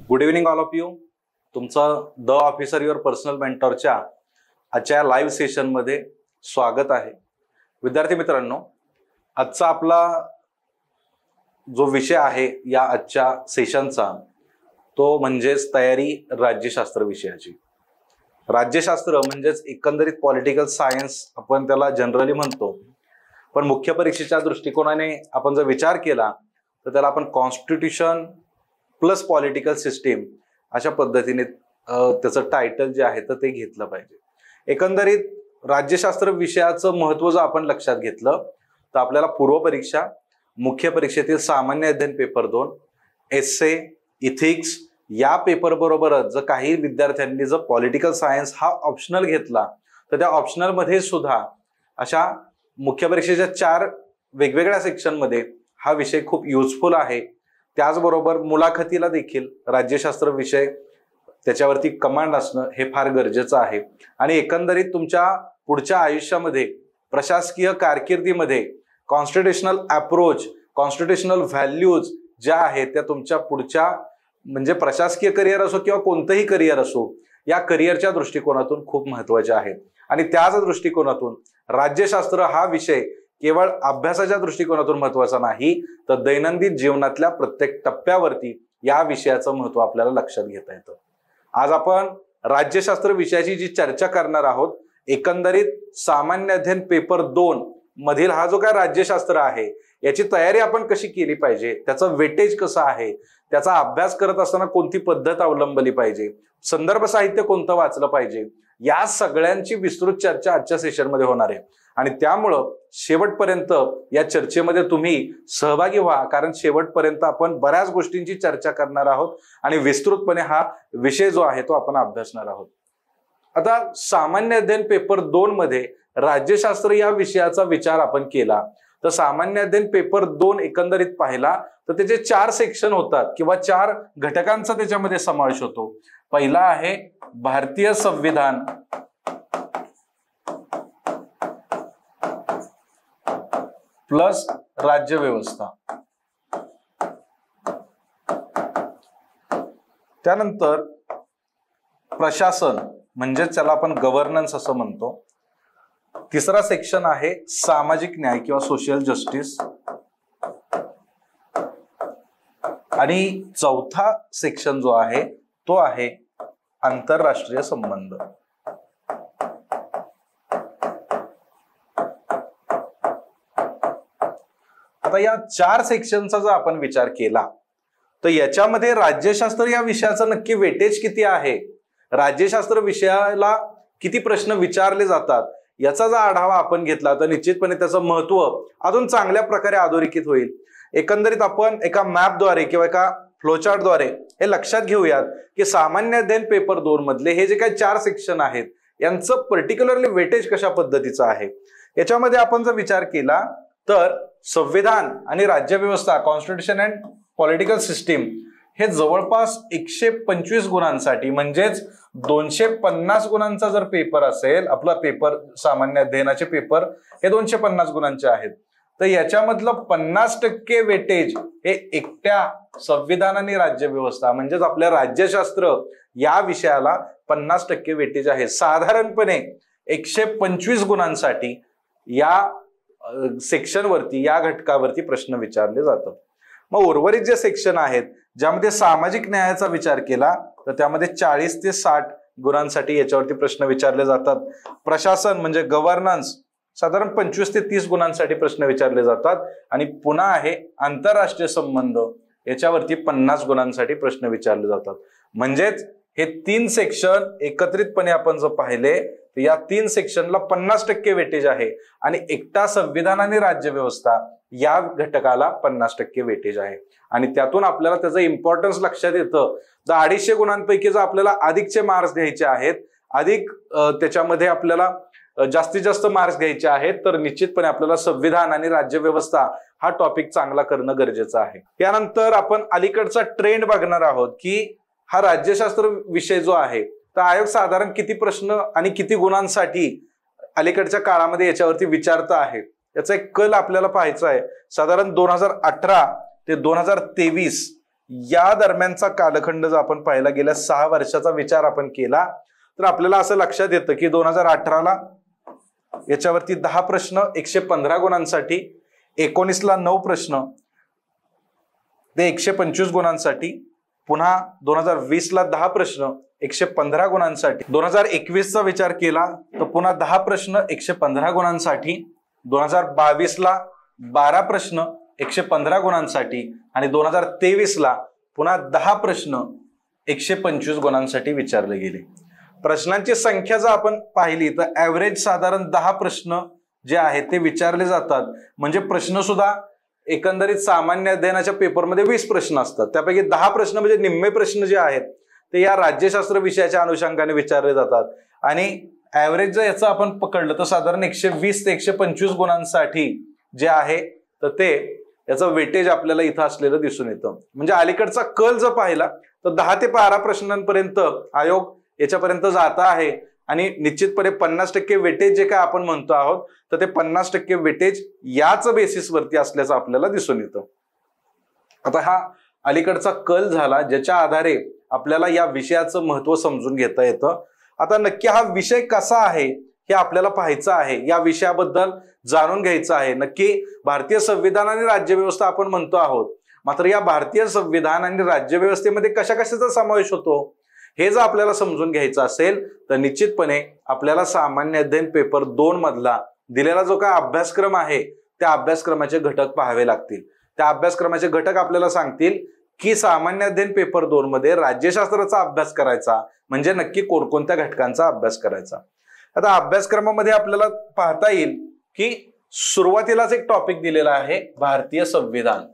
Good evening all of you. तुमचं the officer your personal मेंटॉरच्या आजच्या live सेशनमध्ये स्वागत आहे. विद्यार्थी मित्रांनो, आजचा आपला जो विषय आहे या आजच्या सेशनचा तो म्हणजेच तयारी राज्यशास्त्र विषयाची. राज्यशास्त्र म्हणजेच एकंदरीत पॉलिटिकल सायन्स आपण त्याला जनरली म्हणतो, पण मुख्य परीक्षेच्या दृष्टिकोनाने आपण जर विचार केला तर त्याला आपण कॉन्स्टिट्यूशन प्लस पॉलिटिकल सिस्टीम अशा पद्धतीने त्याचं टायटल जे आहे तर ते घेतलं पाहिजे. एकंदरीत राज्यशास्त्र विषयाचं महत्त्व जर आपण लक्षात घेतलं तर आपल्याला पूर्व परीक्षा, मुख्य परीक्षेतील सामान्य अध्ययन पेपर 2, एस्से, इथिक्स या पेपर बरोबरच जर काही विद्यार्थ्यांनी जर पॉलिटिकल सायन्स हा ऑप्शनल घेतला तर त्या ऑप्शनल मध्ये सुद्धा अशा मुख्य परीक्षेच्या 4 वेगवेगळ्या सेक्शन मध्ये हा विषय खूप युजफुल आहे. त्याचबरोबर मुलाखतीला देखील राज्यशास्त्र विषय त्याच्यावरती कमांड असणं हे फार गरजेचं आहे. आणि एकंदरीत तुमच्या पुढच्या आयुष्यामध्ये प्रशासकीय कारकिर्दीमध्ये कॉन्स्टिट्यूशनल अप्रोच, कॉन्स्टिट्यूशनल व्हॅल्यूज ज्या आहेत त्या तुमच्या पुढच्या म्हणजे प्रशासकीय करिअर असो किंवा कोणतंही करिअर असो या करिअरच्या दृष्टिकोनातून खूप महत्त्वाच्या आहेत. आणि त्याच दृष्टिकोनातून राज्यशास्त्र हा विषय केवळ अभ्यासाच्या दृष्टिकोनातून महत्त्वाचा नाही तर दैनंदिन जीवनातल्या प्रत्येक टप्प्यावरती या विषयाचं महत्त्व आपल्याला लक्षात घेता येतं. आज आपण राज्यशास्त्र विषयाची जी चर्चा करणार आहोत, एकंदरीत सामान्य अध्ययन पेपर 2 मधील हा जो काय राज्यशास्त्र आहे याची तयारी आपण कशी केली पाहिजे, त्याचं वेटेज कसं आहे, त्याचा अभ्यास करत असताना कोणती पद्धत अवलंबली पाहिजे, संदर्भ साहित्य कोणतं वाचलं पाहिजे, या सगळ्यांची विस्तृत चर्चा आजच्या सेशनमध्ये होणार आहे. आणि त्यामुळं शेवटपर्यंत या चर्चेमध्ये तुम्ही सहभागी व्हा, कारण शेवटपर्यंत आपण बऱ्याच गोष्टींची चर्चा करणार आहोत आणि विस्तृतपणे हा विषय जो आहे तो आपण अभ्यासणार आहोत. आता सामान्य अध्ययन पेपर 2 मध्ये राज्यशास्त्र या विषयाचा विचार आपण केला तर सामान्य अध्ययन पेपर 2 एकंदरीत पाहिला तर त्याचे 4 सेक्शन होतात किंवा 4 घटकांचा त्याच्यामध्ये समावेश होतो. पहिला आहे भारतीय संविधान, प्लस राज्यव्यवस्था. त्यानंतर प्रशासन म्हणजेच त्याला आपण गव्हर्नन्स असं म्हणतो. तिसरा सेक्शन आहे सामाजिक न्याय किंवा सोशल जस्टिस. आणि चौथा सेक्शन जो आहे तो आहे आंतरराष्ट्रीय संबंध. आता या 4 सेक्शनचा जर आपण विचार केला तर याच्यामध्ये राज्यशास्त्र या विषयाचं नक्की वेटेज किती आहे, राज्यशास्त्र विषयाला किती प्रश्न विचारले जातात याचा जर आढावा आपण घेतला तर निश्चितपणे त्याचं महत्त्व अजून चांगल्या प्रकारे अधोरेखित होईल. एकंदरीत आपण एका मॅपद्वारे किंवा एका फ्लोचार्टद्वारे हे लक्षात घेऊयात की सामान्य अध्ययन पेपर 2 मधले हे जे काही 4 सेक्शन आहेत यांचं पर्टिक्युलरली वेटेज कशा पद्धतीचं आहे. याच्यामध्ये आपण जर विचार केला तर संविधान आणि राज्यव्यवस्था, कॉन्स्टिट्यूशन अँड पॉलिटिकल सिस्टीम हे जवळपास 125 गुणांसाठी म्हणजेच 250 गुणांचा जर पेपर असेल, आपला पेपर सामान्य अध्ययनाचे पेपर हे 250 गुणांचे आहेत, तर याच्यामधलं 50% वेटेज हे एकट्या संविधान आणि राज्यव्यवस्था म्हणजेच आपल्या राज्यशास्त्र या विषयाला 50% वेटेज आहे. साधारणपणे 125 गुणांसाठी या सेक्शनवरती, या घटकावरती प्रश्न विचारले जातात. मग उर्वरित जे सेक्शन आहेत ज्यामध्ये सामाजिक न्यायाचा विचार केला तर त्यामध्ये 40 ते 60 गुणांसाठी याच्यावरती प्रश्न विचारले जातात. प्रशासन म्हणजे गव्हर्नन्स साधारण 25 ते 30 गुणांसाठी प्रश्न विचारले जातात. आणि पुन्हा आहे आंतरराष्ट्रीय संबंध, याच्यावरती 50 गुणांसाठी प्रश्न विचारले जातात. म्हणजेच हे 3 सेक्शन एकत्रितपणे आपण जर पाहिले तर या 3 सेक्शनला 50% वेटेज आहे आणि एकटा संविधान आणि राज्यव्यवस्था या घटकाला 50% वेटेज आहे. आणि त्यातून आपल्याला त्याचं इम्पॉर्टन्स लक्षात येतं. जर 250 गुणांपैकी जर आपल्याला अधिकचे मार्क्स घ्यायचे आहेत, अधिक त्याच्यामध्ये आपल्याला जास्तीत जास्त मार्क्स घ्यायचे आहेत तर निश्चितपणे आपल्याला संविधान आणि राज्यव्यवस्था हा टॉपिक चांगला करणं गरजेचं आहे. त्यानंतर आपण अलीकडचा ट्रेंड बघणार आहोत की हा राज्यशास्त्र विषय जो आहे तर आयोग साधारण किती प्रश्न आणि किती गुणांसाठी अलीकडच्या काळामध्ये याच्यावरती विचारत आहे याचा एक कल आपल्याला पाहायचा आहे. साधारण 2018 ते 2023 या दरम्यानचा कालखंड जर आपण पाहिला, गेल्या 6 वर्षाचा विचार आपण केला तर आपल्याला असं लक्षात येतं की 2018ला याच्यावरती 10 प्रश्न 115 गुणांसाठी, 19ला 9 प्रश्न ते 125 गुणांसाठी, पुन्हा 2020ला 10 प्रश्न 115 गुणांसाठी, 2021चा विचार केला तर पुन्हा 10 प्रश्न 115 गुणांसाठी, 2022ला 12 प्रश्न 115 गुणांसाठी आणि 2023ला पुन्हा 10 प्रश्न 125 गुणांसाठी विचारले गेले. प्रश्नांची संख्या जर आपण पाहिली तर ऍव्हरेज साधारण 10 प्रश्न जे आहेत ते विचारले जातात. म्हणजे प्रश्न सुद्धा एकंदरीत सामान्य अध्ययनाच्या पेपरमध्ये 20 प्रश्न असतात, त्यापैकी 10 प्रश्न म्हणजे निम्मे प्रश्न जे आहेत ते या राज्यशास्त्र विषयाच्या अनुषंगाने विचारले जातात. आणि ऍव्हरेज जर याचं आपण पकडलं तर साधारण 120 ते 125 गुणांसाठी जे आहे तर ते याचं वेटेज आपल्याला इथं असलेलं दिसून येतं. म्हणजे अलीकडचा कल जर पाहिला तर 10 ते 12 प्रश्नांपर्यंत आयोग याच्यापर्यंत जात आहे आणि निश्चितपणे 50% वेटेज जे काय आपण म्हणतो आहोत तर ते 50% वेटेज याच बेसिसवरती असल्याचं आपल्याला दिसून येतं. आता हा अलीकडचा कल झाला ज्याच्या आधारे आपल्याला या विषयाचं महत्व समजून घेता येतं. आता नक्की हा विषय कसा आहे हे आपल्याला पाहायचं आहे, या विषयाबद्दल जाणून घ्यायचं आहे. नक्की भारतीय संविधान आणि राज्यव्यवस्था आपण म्हणतो आहोत, मात्र या भारतीय संविधान आणि राज्यव्यवस्थेमध्ये कशा कशाचा समावेश होतो हे जर आपल्याला समजून घ्यायचं असेल तर निश्चितपणे आपल्याला सामान्य अध्ययन पेपर 2 मधला दिलेला जो काय अभ्यासक्रम आहे त्या अभ्यासक्रमाचे घटक पाहावे लागतील. त्या अभ्यासक्रमाचे घटक आपल्याला सांगतील की सामान्य अध्ययन पेपर 2 मध्ये राज्यशास्त्राचा अभ्यास करायचा म्हणजे नक्की कोणकोणत्या घटकांचा अभ्यास करायचा. आता अभ्यासक्रमामध्ये आपल्याला पाहता येईल की सुरुवातीलाच एक टॉपिक दिलेला आहे भारतीय संविधान,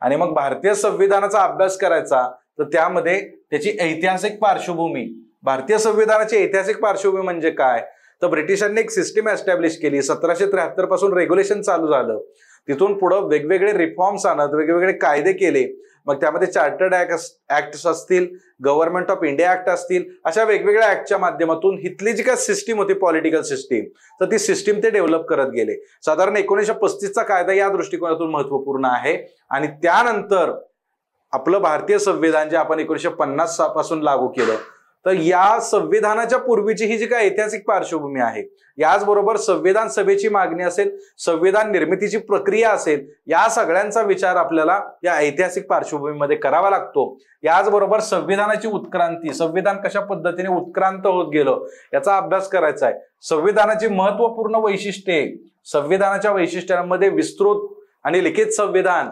आणि मग भारतीय संविधानाचा अभ्यास करायचा तर त्यामध्ये त्याची ऐतिहासिक पार्श्वभूमी, भारतीय संविधानाची ऐतिहासिक पार्श्वभूमी म्हणजे काय तर ब्रिटिशांनी एक सिस्टीम एस्टॅब्लिश केली. 1773 पासून रेग्युलेशन चालू झालं, तिथून पुढे वेगवेगळे रिफॉर्म्स आणत वेगवेगळे कायदे केले. मग त्यामध्ये चार्टर्ड ऍक्ट असतील, गव्हर्नमेंट ऑफ इंडिया ऍक्ट असतील, अशा वेगवेगळ्या ऍक्टच्या माध्यमातून इथली जी काय सिस्टीम होती पॉलिटिकल सिस्टीम तर ती सिस्टीम ते डेव्हलप करत गेले. साधारण 1935चा कायदा या दृष्टिकोनातून महत्वपूर्ण आहे. आणि त्यानंतर आपलं भारतीय संविधान जे आपण 1950 पासून लागू केलं तर या संविधानाच्या पूर्वीची ही जी काय ऐतिहासिक पार्श्वभूमी आहे, याचबरोबर संविधान सभेची मागणी असेल, संविधान निर्मितीची प्रक्रिया असेल, या सगळ्यांचा विचार आपल्याला या ऐतिहासिक पार्श्वभूमीमध्ये करावा लागतो. याचबरोबर संविधानाची उत्क्रांती, संविधान कशा पद्धतीने उत्क्रांत होत गेलं याचा अभ्यास करायचा आहे. संविधानाची महत्वपूर्ण वैशिष्ट्ये, संविधानाच्या वैशिष्ट्यांमध्ये विस्तृत आणि लिखित संविधान,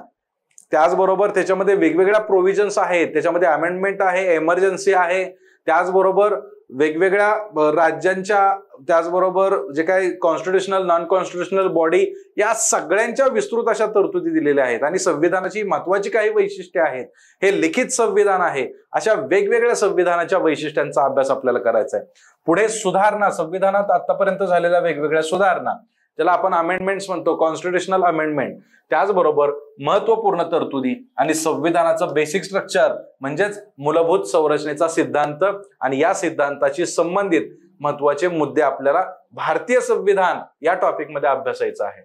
त्याचबरोबर त्याच्यामध्ये वेगवेगळ्या प्रोव्हिजन्स आहेत, त्याच्यामध्ये अमेंडमेंट आहे, एमर्जन्सी आहे, त्याचबरोबर वेगवेगळ्या राज्यांच्या, त्याचबरोबर जे काही कॉन्स्टिट्युशनल नॉन कॉन्स्टिट्युशनल बॉडी, या सगळ्यांच्या विस्तृत अशा तरतुदी दिलेल्या आहेत. आणि संविधानाची महत्वाची काही वैशिष्ट्ये आहेत, हे लिखित संविधान आहे, अशा वेगवेगळ्या संविधानाच्या वैशिष्ट्यांचा अभ्यास आपल्याला करायचा आहे. पुढे सुधारणा, संविधानात आतापर्यंत झालेल्या वेगवेगळ्या सुधारणा ज्याला आपण अमेंडमेंट्स म्हणतो, कॉन्स्टिट्युशनल अमेंडमेंट, त्याचबरोबर महत्वपूर्ण तरतुदी आणि संविधानाचं बेसिक स्ट्रक्चर म्हणजेच मूलभूत संरचनेचा सिद्धांत आणि या सिद्धांताशी संबंधित महत्वाचे मुद्दे आपल्याला भारतीय संविधान या टॉपिकमध्ये अभ्यासायचं आहे.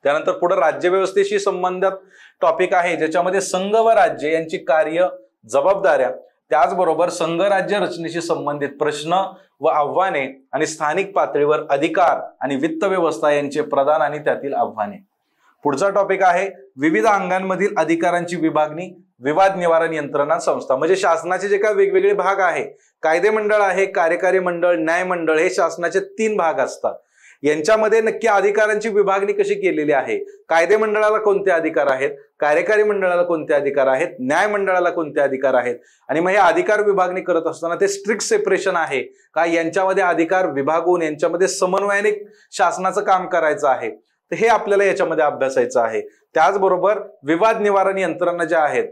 त्यानंतर पुढे राज्यव्यवस्थेशी संबंधित टॉपिक आहे ज्याच्यामध्ये संघ व राज्य यांची कार्य, जबाबदाऱ्या, त्याचबरोबर संघ राज्य रचनेशी संबंधित प्रश्न व आव्हाने आणि स्थानिक पातळीवर अधिकार आणि वित्त व्यवस्था यांचे प्रदान आणि त्यातील आव्हाने. पुढचा टॉपिक आहे विविध अंगांमधील अधिकारांची विभागणी, विवाद निवारण यंत्रणा संस्था. म्हणजे शासनाचे जे काही वेगवेगळे भाग आहे, कायदे मंडळ आहे, कार्यकारी मंडळ, न्याय मंडळ, हे शासनाचे 3 भाग असतात. यांच्यामध्ये नक्की अधिकारांची विभागणी कशी केलेली आहे, कायदे मंडळाला कोणते अधिकार आहेत, कार्यकारी मंडळाला कोणते अधिकार आहेत, न्याय मंडळाला कोणते अधिकार आहेत, आणि मग हे अधिकार विभागणी करत असताना ते स्ट्रिक्ट सेपरेशन आहे का, यांच्यामध्ये अधिकार विभागून यांच्यामध्ये समन्वयाने शासनाचं काम करायचं आहे, तर हे आपल्याला याच्यामध्ये अभ्यासायचं आहे. त्याचबरोबर विवाद निवारण यंत्रणा ज्या आहेत,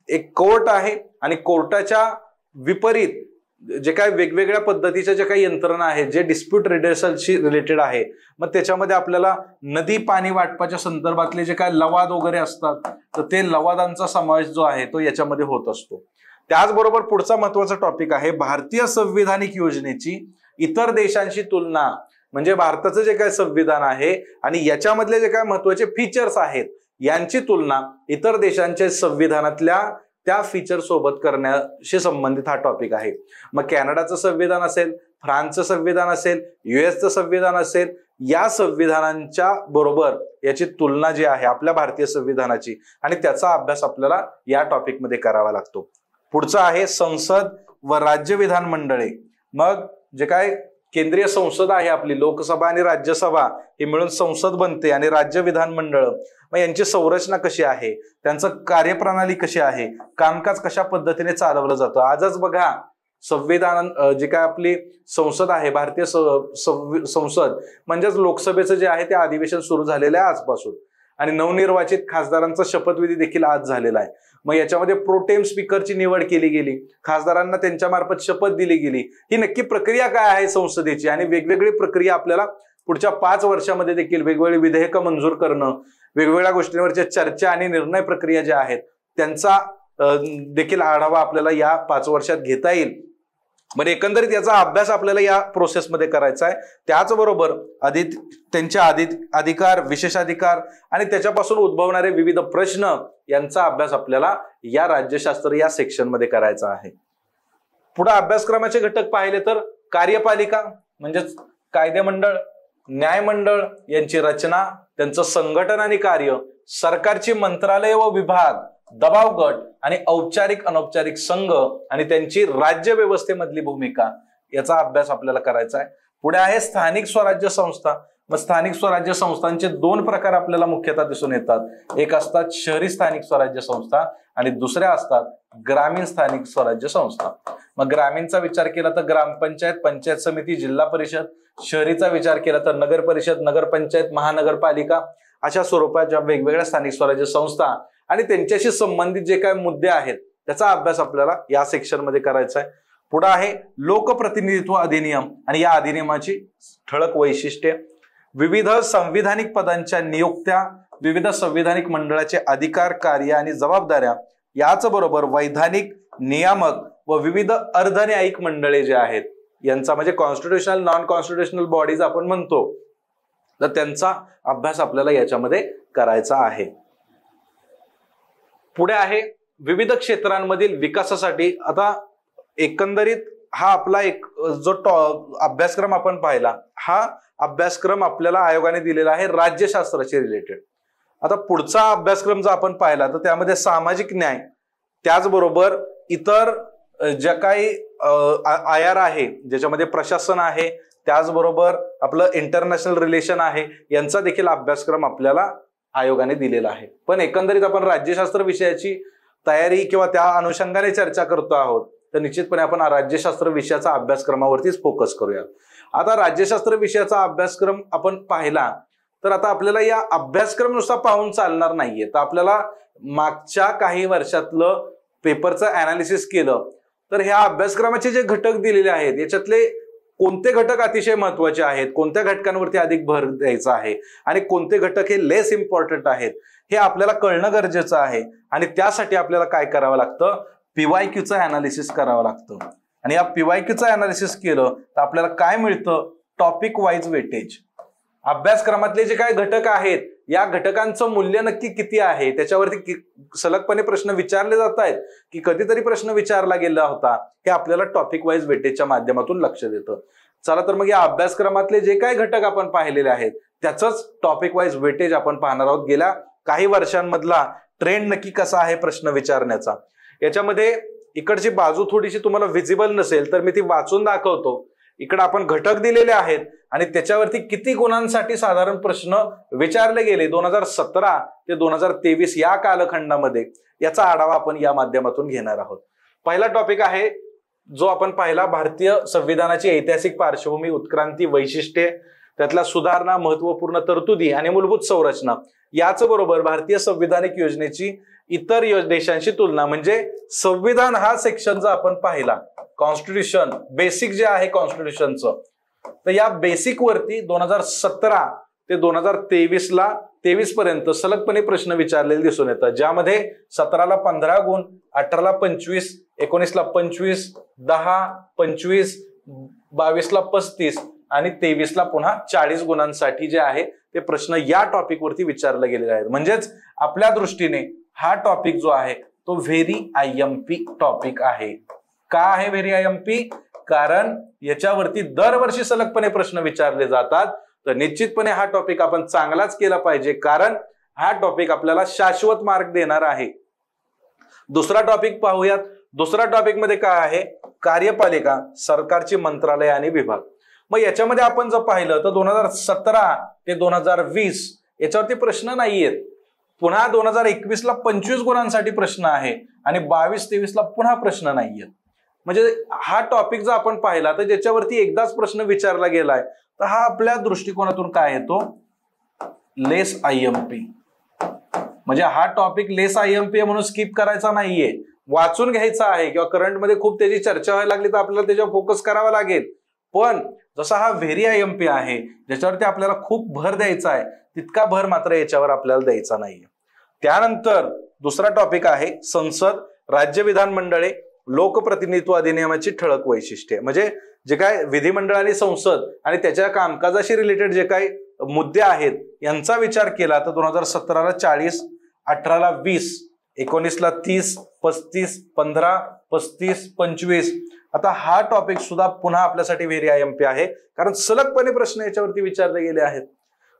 एक कोर्ट आहे आणि कोर्टाच्या विपरीत जे काही वेगवेगळ्या पद्धतीच्या ज्या काही यंत्रणा आहेत जे डिस्प्यूट रिड्रेसलशी रिलेटेड आहे, मग त्याच्यामध्ये आपल्याला नदी पाणी वाटपाच्या संदर्भातले जे काही लवाद वगैरे असतात तर ते लवादांचा समावेश जो आहे तो याच्यामध्ये होत असतो. त्याचबरोबर पुढचा महत्वाचा टॉपिक आहे भारतीय संविधानिक योजनेची इतर देशांशी तुलना. म्हणजे भारताचं जे काय संविधान आहे आणि याच्यामधले जे काय महत्वाचे फीचर्स आहेत यांची तुलना इतर देशांच्या संविधानातल्या त्या फीचर सोबत करण्याशी संबंधित हा टॉपिक आहे. मग कॅनडाचं संविधान असेल, फ्रान्सचं संविधान असेल, US संविधान असेल, या संविधानांच्या बरोबर याची तुलना जी आहे आपल्या भारतीय संविधानाची, आणि त्याचा अभ्यास आपल्याला या टॉपिकमध्ये करावा लागतो. पुढचं आहे संसद व राज्य विधानमंडळे. मग जे काय केंद्रीय संसद आहे आपली, लोकसभा आणि राज्यसभा हे मिळून संसद बनते, आणि राज्य विधानमंडळ, मग यांची संरचना कशी आहे, त्यांचं कार्यप्रणाली कशी आहे, कामकाज कशा पद्धतीने चालवलं जातं. आजच बघा संविधान जे काय आपली संसद आहे, भारतीय संसद म्हणजेच लोकसभेचं जे आहे ते अधिवेशन सुरू झालेलं आहे आजपासून, आणि नवनिर्वाचित खासदारांचा शपथविधी देखील आज झालेला आहे. मग याच्यामध्ये प्रोटेम स्पीकरची निवड केली गेली, खासदारांना त्यांच्या मार्फत शपथ दिली गेली. ही नक्की प्रक्रिया काय आहे संसदेची, आणि वेगवेगळी प्रक्रिया आपल्याला पुढच्या 5 वर्षामध्ये देखील वेगवेगळी विधेयकं मंजूर करणं, वेगवेगळ्या गोष्टींवरच्या चर्चा आणि निर्णय प्रक्रिया ज्या आहेत त्यांचा देखील आढावा आपल्याला या 5 वर्षात घेता येईल. म्हणजे एकंदरीत याचा अभ्यास आपल्याला या प्रोसेसमध्ये करायचा आहे. त्याचबरोबर त्यांचे अधिकार, विशेषाधिकार आणि त्याच्यापासून उद्भवणारे विविध प्रश्न यांचा अभ्यास आपल्याला या राज्यशास्त्र या सेक्शनमध्ये करायचा आहे. पुढे अभ्यासक्रमाचे घटक पाहिले तर कार्यपालिका म्हणजेच कायदेमंडळ, न्यायमंडळ यांची रचना, त्यांचं संघटन आणि कार्य, सरकारची मंत्रालय व विभाग, दबाव गट आणि औपचारिक अनौपचारिक संघ आणि त्यांची राज्य व्यवस्थेमधली भूमिका, याचा अभ्यास आपल्याला करायचा आहे. पुढे आहे स्थानिक स्वराज्य संस्था. मग स्थानिक स्वराज्य संस्थांचे 2 प्रकार आपल्याला मुख्यतः दिसून येतात. एक असतात शहरी स्थानिक स्वराज्य संस्था आणि दुसऱ्या असतात ग्रामीण स्थानिक स्वराज्य संस्था. मग ग्रामीणचा विचार केला तर ग्रामपंचायत, पंचायत समिती, जिल्हा परिषद. शहरीचा विचार केला तर नगर परिषद, नगरपंचायत, महानगरपालिका अशा स्वरूपाच्या वेगवेगळ्या स्थानिक स्वराज्य संस्था आणि त्यांच्याशी संबंधित जे काही मुद्दे आहेत त्याचा अभ्यास आपल्याला या सेक्शनमध्ये करायचा आहे. पुढे आहे लोकप्रतिनिधित्व अधिनियम आणि या अधिनियमाची ठळक वैशिष्ट्ये, विविध संविधानिक पदांच्या नियुक्त्या, विविध संविधानिक मंडळाचे अधिकार, कार्य आणि जबाबदाऱ्या, याच बरोबर वैधानिक, नियामक व विविध अर्धन्यायिक मंडळे जे आहेत यांचा म्हणजे कॉन्स्टिट्युशनल, नॉन कॉन्स्टिट्युशनल बॉडीज आपण म्हणतो, तर त्यांचा अभ्यास आपल्याला याच्यामध्ये करायचा आहे. पुढे आहे विविध क्षेत्रांमधील विकासासाठी. आता एकंदरीत हा आपला एक जो अभ्यासक्रम आपण पाहिला, हा अभ्यासक्रम आपल्याला आयोगाने दिलेला आहे राज्यशास्त्राशी रिलेटेड. आता पुढचा अभ्यासक्रम जो आपण पाहिला तर त्यामध्ये सामाजिक न्याय, त्याचबरोबर इतर ज्या काही IR आहे ज्याच्यामध्ये प्रशासन आहे, त्याचबरोबर आपलं इंटरनॅशनल रिलेशन आहे, यांचा देखील अभ्यासक्रम आपल्याला आयोगाने दिलेला आहे. पण एकंदरीत आपण राज्यशास्त्र विषयाची तयारी किंवा त्या अनुषंगाने चर्चा करतो आहोत, तर निश्चितपणे आपण राज्यशास्त्र विषयाचा अभ्यासक्रमावरतीच फोकस करूया. आता राज्यशास्त्र विषयाचा अभ्यासक्रम आपण पाहिला तर आता आपल्याला या अभ्यासक्रम नुसार पाहून चालणार नाहीये, तर आपल्याला मागच्या काही वर्षातलं पेपरचं अनालिसिस केलं तर ह्या अभ्यासक्रमाचे जे घटक दिलेले आहेत याच्यातले कोणते घटक अतिशय महत्वाचे आहेत, कोणत्या घटकांवरती अधिक भर द्यायचा आहे आणि कोणते घटक हे लेस इम्पॉर्टंट आहेत हे आपल्याला कळणं गरजेचं आहे. आणि त्यासाठी आपल्याला काय करावं लागतं, PYQचं अनालिसिस करावं लागतं. आणि या PYQचं अनालिसिस केलं तर आपल्याला काय मिळतं, टॉपिक वाईज वेटेज. अभ्यासक्रमातले जे काही घटक आहेत या घटकांचं मूल्य नक्की किती आहे, त्याच्यावरती सलगपणे प्रश्न विचारले जात आहेत की कधीतरी प्रश्न विचारला गेला होता, हे आपल्याला टॉपिक वाईज वेटेजच्या माध्यमातून लक्ष देतं. चला तर मग या अभ्यासक्रमातले जे काही घटक आपण पाहिलेले आहेत त्याचंच टॉपिक वाईज वेटेज आपण पाहणार आहोत. गेल्या काही वर्षांमधला ट्रेंड नक्की कसा आहे प्रश्न विचारण्याचा. याच्यामध्ये इकडची बाजू थोडीशी तुम्हाला व्हिजिबल नसेल तर मी ती वाचून दाखवतो. इकडे आपण घटक दिलेले आहेत आणि त्याच्यावरती किती गुणांसाठी साधारण प्रश्न विचारले गेले 2017 ते 2023 या कालखंडामध्ये, याचा आढावा आपण या माध्यमातून घेणार आहोत. पहिला टॉपिक आहे जो आपण पाहिला, भारतीय संविधानाची ऐतिहासिक पार्श्वभूमी, उत्क्रांती, वैशिष्ट्ये, त्यातल्या सुधारणा, महत्वपूर्ण तरतुदी आणि मूलभूत संरचना. याच बरोबर भारतीय संविधानिक योजनेची इतर देशांशी तुलना, म्हणजे संविधान हा सेक्शन जर आपण पाहिला, कॉन्स्टिट्यूशन बेसिक जे आहे कॉन्स्टिट्यूशनचं, तर या बेसिक वरती 2017 ते 2023 पर्यंत सलगपणे प्रश्न विचारलेले दिसून येतात, ज्यामध्ये 17ला 15 गुण, 18ला 25, 19ला 25, 10, 25, 22ला 35 आणि 23ला पुन्हा 40 गुणांसाठी जे आहे ते प्रश्न या टॉपिक वरती विचारले गेलेले आहेत. म्हणजेच आपल्या दृष्टीने हा टॉपिक जो आहे तो व्हेरी IMP टॉपिक आहे. का आहे व्हेरी IMP? कारण याच्यावरती दरवर्षी सलगपणे प्रश्न विचारले जातात. तर निश्चितपणे हा टॉपिक आपण चांगलाच केला पाहिजे, कारण हा टॉपिक आपल्याला शाश्वत मार्क देणार आहे. दुसरा टॉपिक पाहूयात. दुसरा टॉपिक मध्ये काय आहे? कार्यपालिका, सरकारची मंत्रालय आणि विभाग. मग याच्यामध्ये आपण जर पाहिलं तर 2017 ते 2020 याच्यावरती प्रश्न नाहीयेत. पुन्हा 2021 ला 25 गुणांसाठी प्रश्न आहे आणि 22-23 ला पुन्हा प्रश्न नाहीयेत. म्हणजे हा टॉपिक जर आपण पाहिला तर ज्याच्यावरती एकदाच प्रश्न विचारला गेलाय, तर हा आपल्या दृष्टिकोनातून काय येतो? लेस IMP. म्हणजे हा टॉपिक लेस IMP आहे म्हणून स्किप करायचा नाहीये, वाचून घ्यायचा आहे. किंवा करंट मध्ये खूप त्याची चर्चा व्हायला लागली तर आपल्याला त्याच्यावर फोकस करावा लागेल. पण जसा हा व्हेरी IMP आहे, ज्याच्यावरती आपल्याला खूप भर द्यायचा आहे, तितका भर मात्र याच्यावर आपल्याला द्यायचा नाहीये. त्यानंतर दुसरा टॉपिक आहे संसद, राज्य विधानमंडळे, लोकप्रतिनिधित्व अधिनियमाची ठळक वैशिष्ट्ये. म्हणजे जे काय विधिमंडळ आणि संसद आणि त्याच्या कामकाजाशी रिलेटेड जे काही मुद्दे आहेत यांचा विचार केला तर 2017 ला 40, 18 ला 20, 19 ला 30, 35, 15, 35, 25. आता हा टॉपिक सुद्धा पुन्हा आपल्यासाठी व्हेरी IMP आहे, कारण सलगपणे प्रश्न याच्यावरती विचारले गेले आहेत.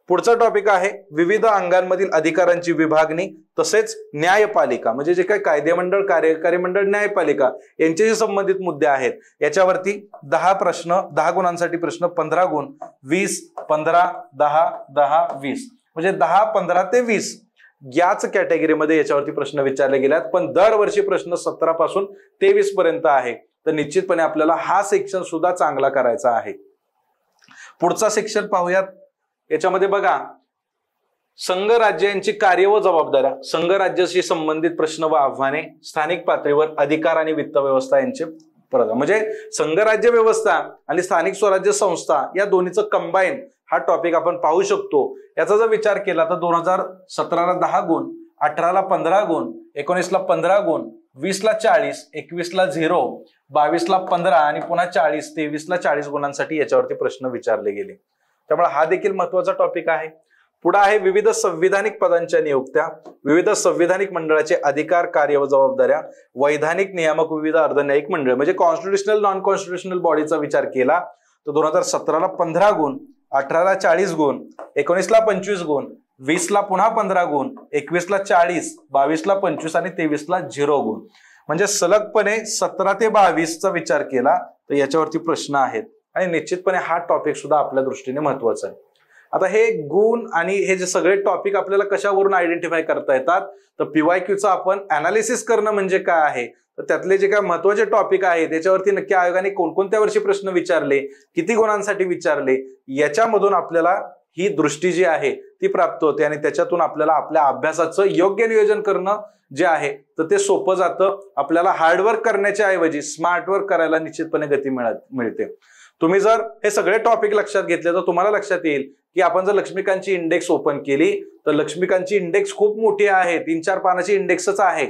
पुढचा टॉपिक आहे विविध अंगांमधील अधिकारांची विभागणी तसेच न्यायपालिका. म्हणजे जे काही कायदेमंडळ, कार्यकारी मंडळ, न्यायपालिका यांच्याशी संबंधित मुद्दे आहेत. याच्यावरती 10 प्रश्न, 10 गुणांसाठी प्रश्न, 15 गुण, 20, 15, 10, 10, 20. म्हणजे 10, 15 ते 20 याच कॅटेगरीमध्ये याच्यावरती प्रश्न विचारले गेले आहेत. पण दरवर्षी प्रश्न 17 पासून 23 पर्यंत आहे. तर निश्चितपणे आपल्याला हा सेक्शन सुद्धा चांगला करायचा आहे. पुढचा सेक्शन पाहूयात. याच्यामध्ये बघा संघ राज्य यांची कार्य व जबाबदाऱ्या, संघ राज्याशी संबंधित प्रश्न व आव्हाने, स्थानिक पातळीवर अधिकार आणि वित्त व्यवस्था यांचे प्रदान. म्हणजे संघ राज्य व्यवस्था आणि स्थानिक स्वराज्य संस्था या दोन्हीचं कंबाईन हा टॉपिक आपण पाहू शकतो. याचा जर विचार केला तर 2017 ला 10 गुण, 18 ला 15 गुण, 19 ला 15 गुण, 20 ला 40, 21 ला 0, 22 ला 15 आणि पुन्हा 40, 23 ला 40 गुणांसाठी याच्यावरती प्रश्न विचारले गेले. त्यामुळे हा देखील महत्वाचा टॉपिक आहे. पुढे आहे विविध संविधानिक पदांच्या नियुक्त्या, विविध संविधानिक मंडळाचे अधिकार, कार्य व जबाबदाऱ्या, वैधानिक नियामक, विविध अर्धन्यायिक मंडळ. म्हणजे कॉन्स्टिट्युशनल, नॉन कॉन्स्टिट्युशनल बॉडीचा विचार केला तर 2017 ला 15 गुण, 18 ला 40 गुण, 19 ला 25 गुण, 20 ला पुन्हा 15 गुण, 21 ला 40, 22 ला 25 आणि 23 ला 0 गुण. म्हणजे सलगपणे 17 ते 22 चा विचार केला तर याच्यावरती प्रश्न आहेत आणि निश्चितपणे हा टॉपिक सुद्धा आपल्या दृष्टीने महत्वाचा आहे. आता हे गुण आणि हे जे सगळे टॉपिक आपल्याला कशावरून आयडेंटिफाय करता येतात तर PYQचं आपण अनालिसिस करणं म्हणजे काय आहे, तर त्यातले जे काय महत्वाचे टॉपिक आहे त्याच्यावरती नक्की आयोगाने कोणकोणत्या वर्षी प्रश्न विचारले, किती गुणांसाठी विचारले, याच्यामधून आपल्याला ही दृष्टी जी आहे ती प्राप्त होते आणि त्याच्यातून आपल्याला आपल्या अभ्यासाचं योग्य नियोजन करणं जे आहे तर ते सोपं जातं. आपल्याला हार्डवर्क करण्याच्या ऐवजी स्मार्ट वर्क करायला निश्चितपणे गती मिळते. तुम्ही जर हे सगळे टॉपिक लक्षात घेतले तर तुम्हाला लक्षात येईल की आपण जर लक्ष्मीकांतची इंडेक्स ओपन केली तर लक्ष्मीकांतची इंडेक्स खूप मोठी आहे, 3-4 पानाची इंडेक्सच आहे.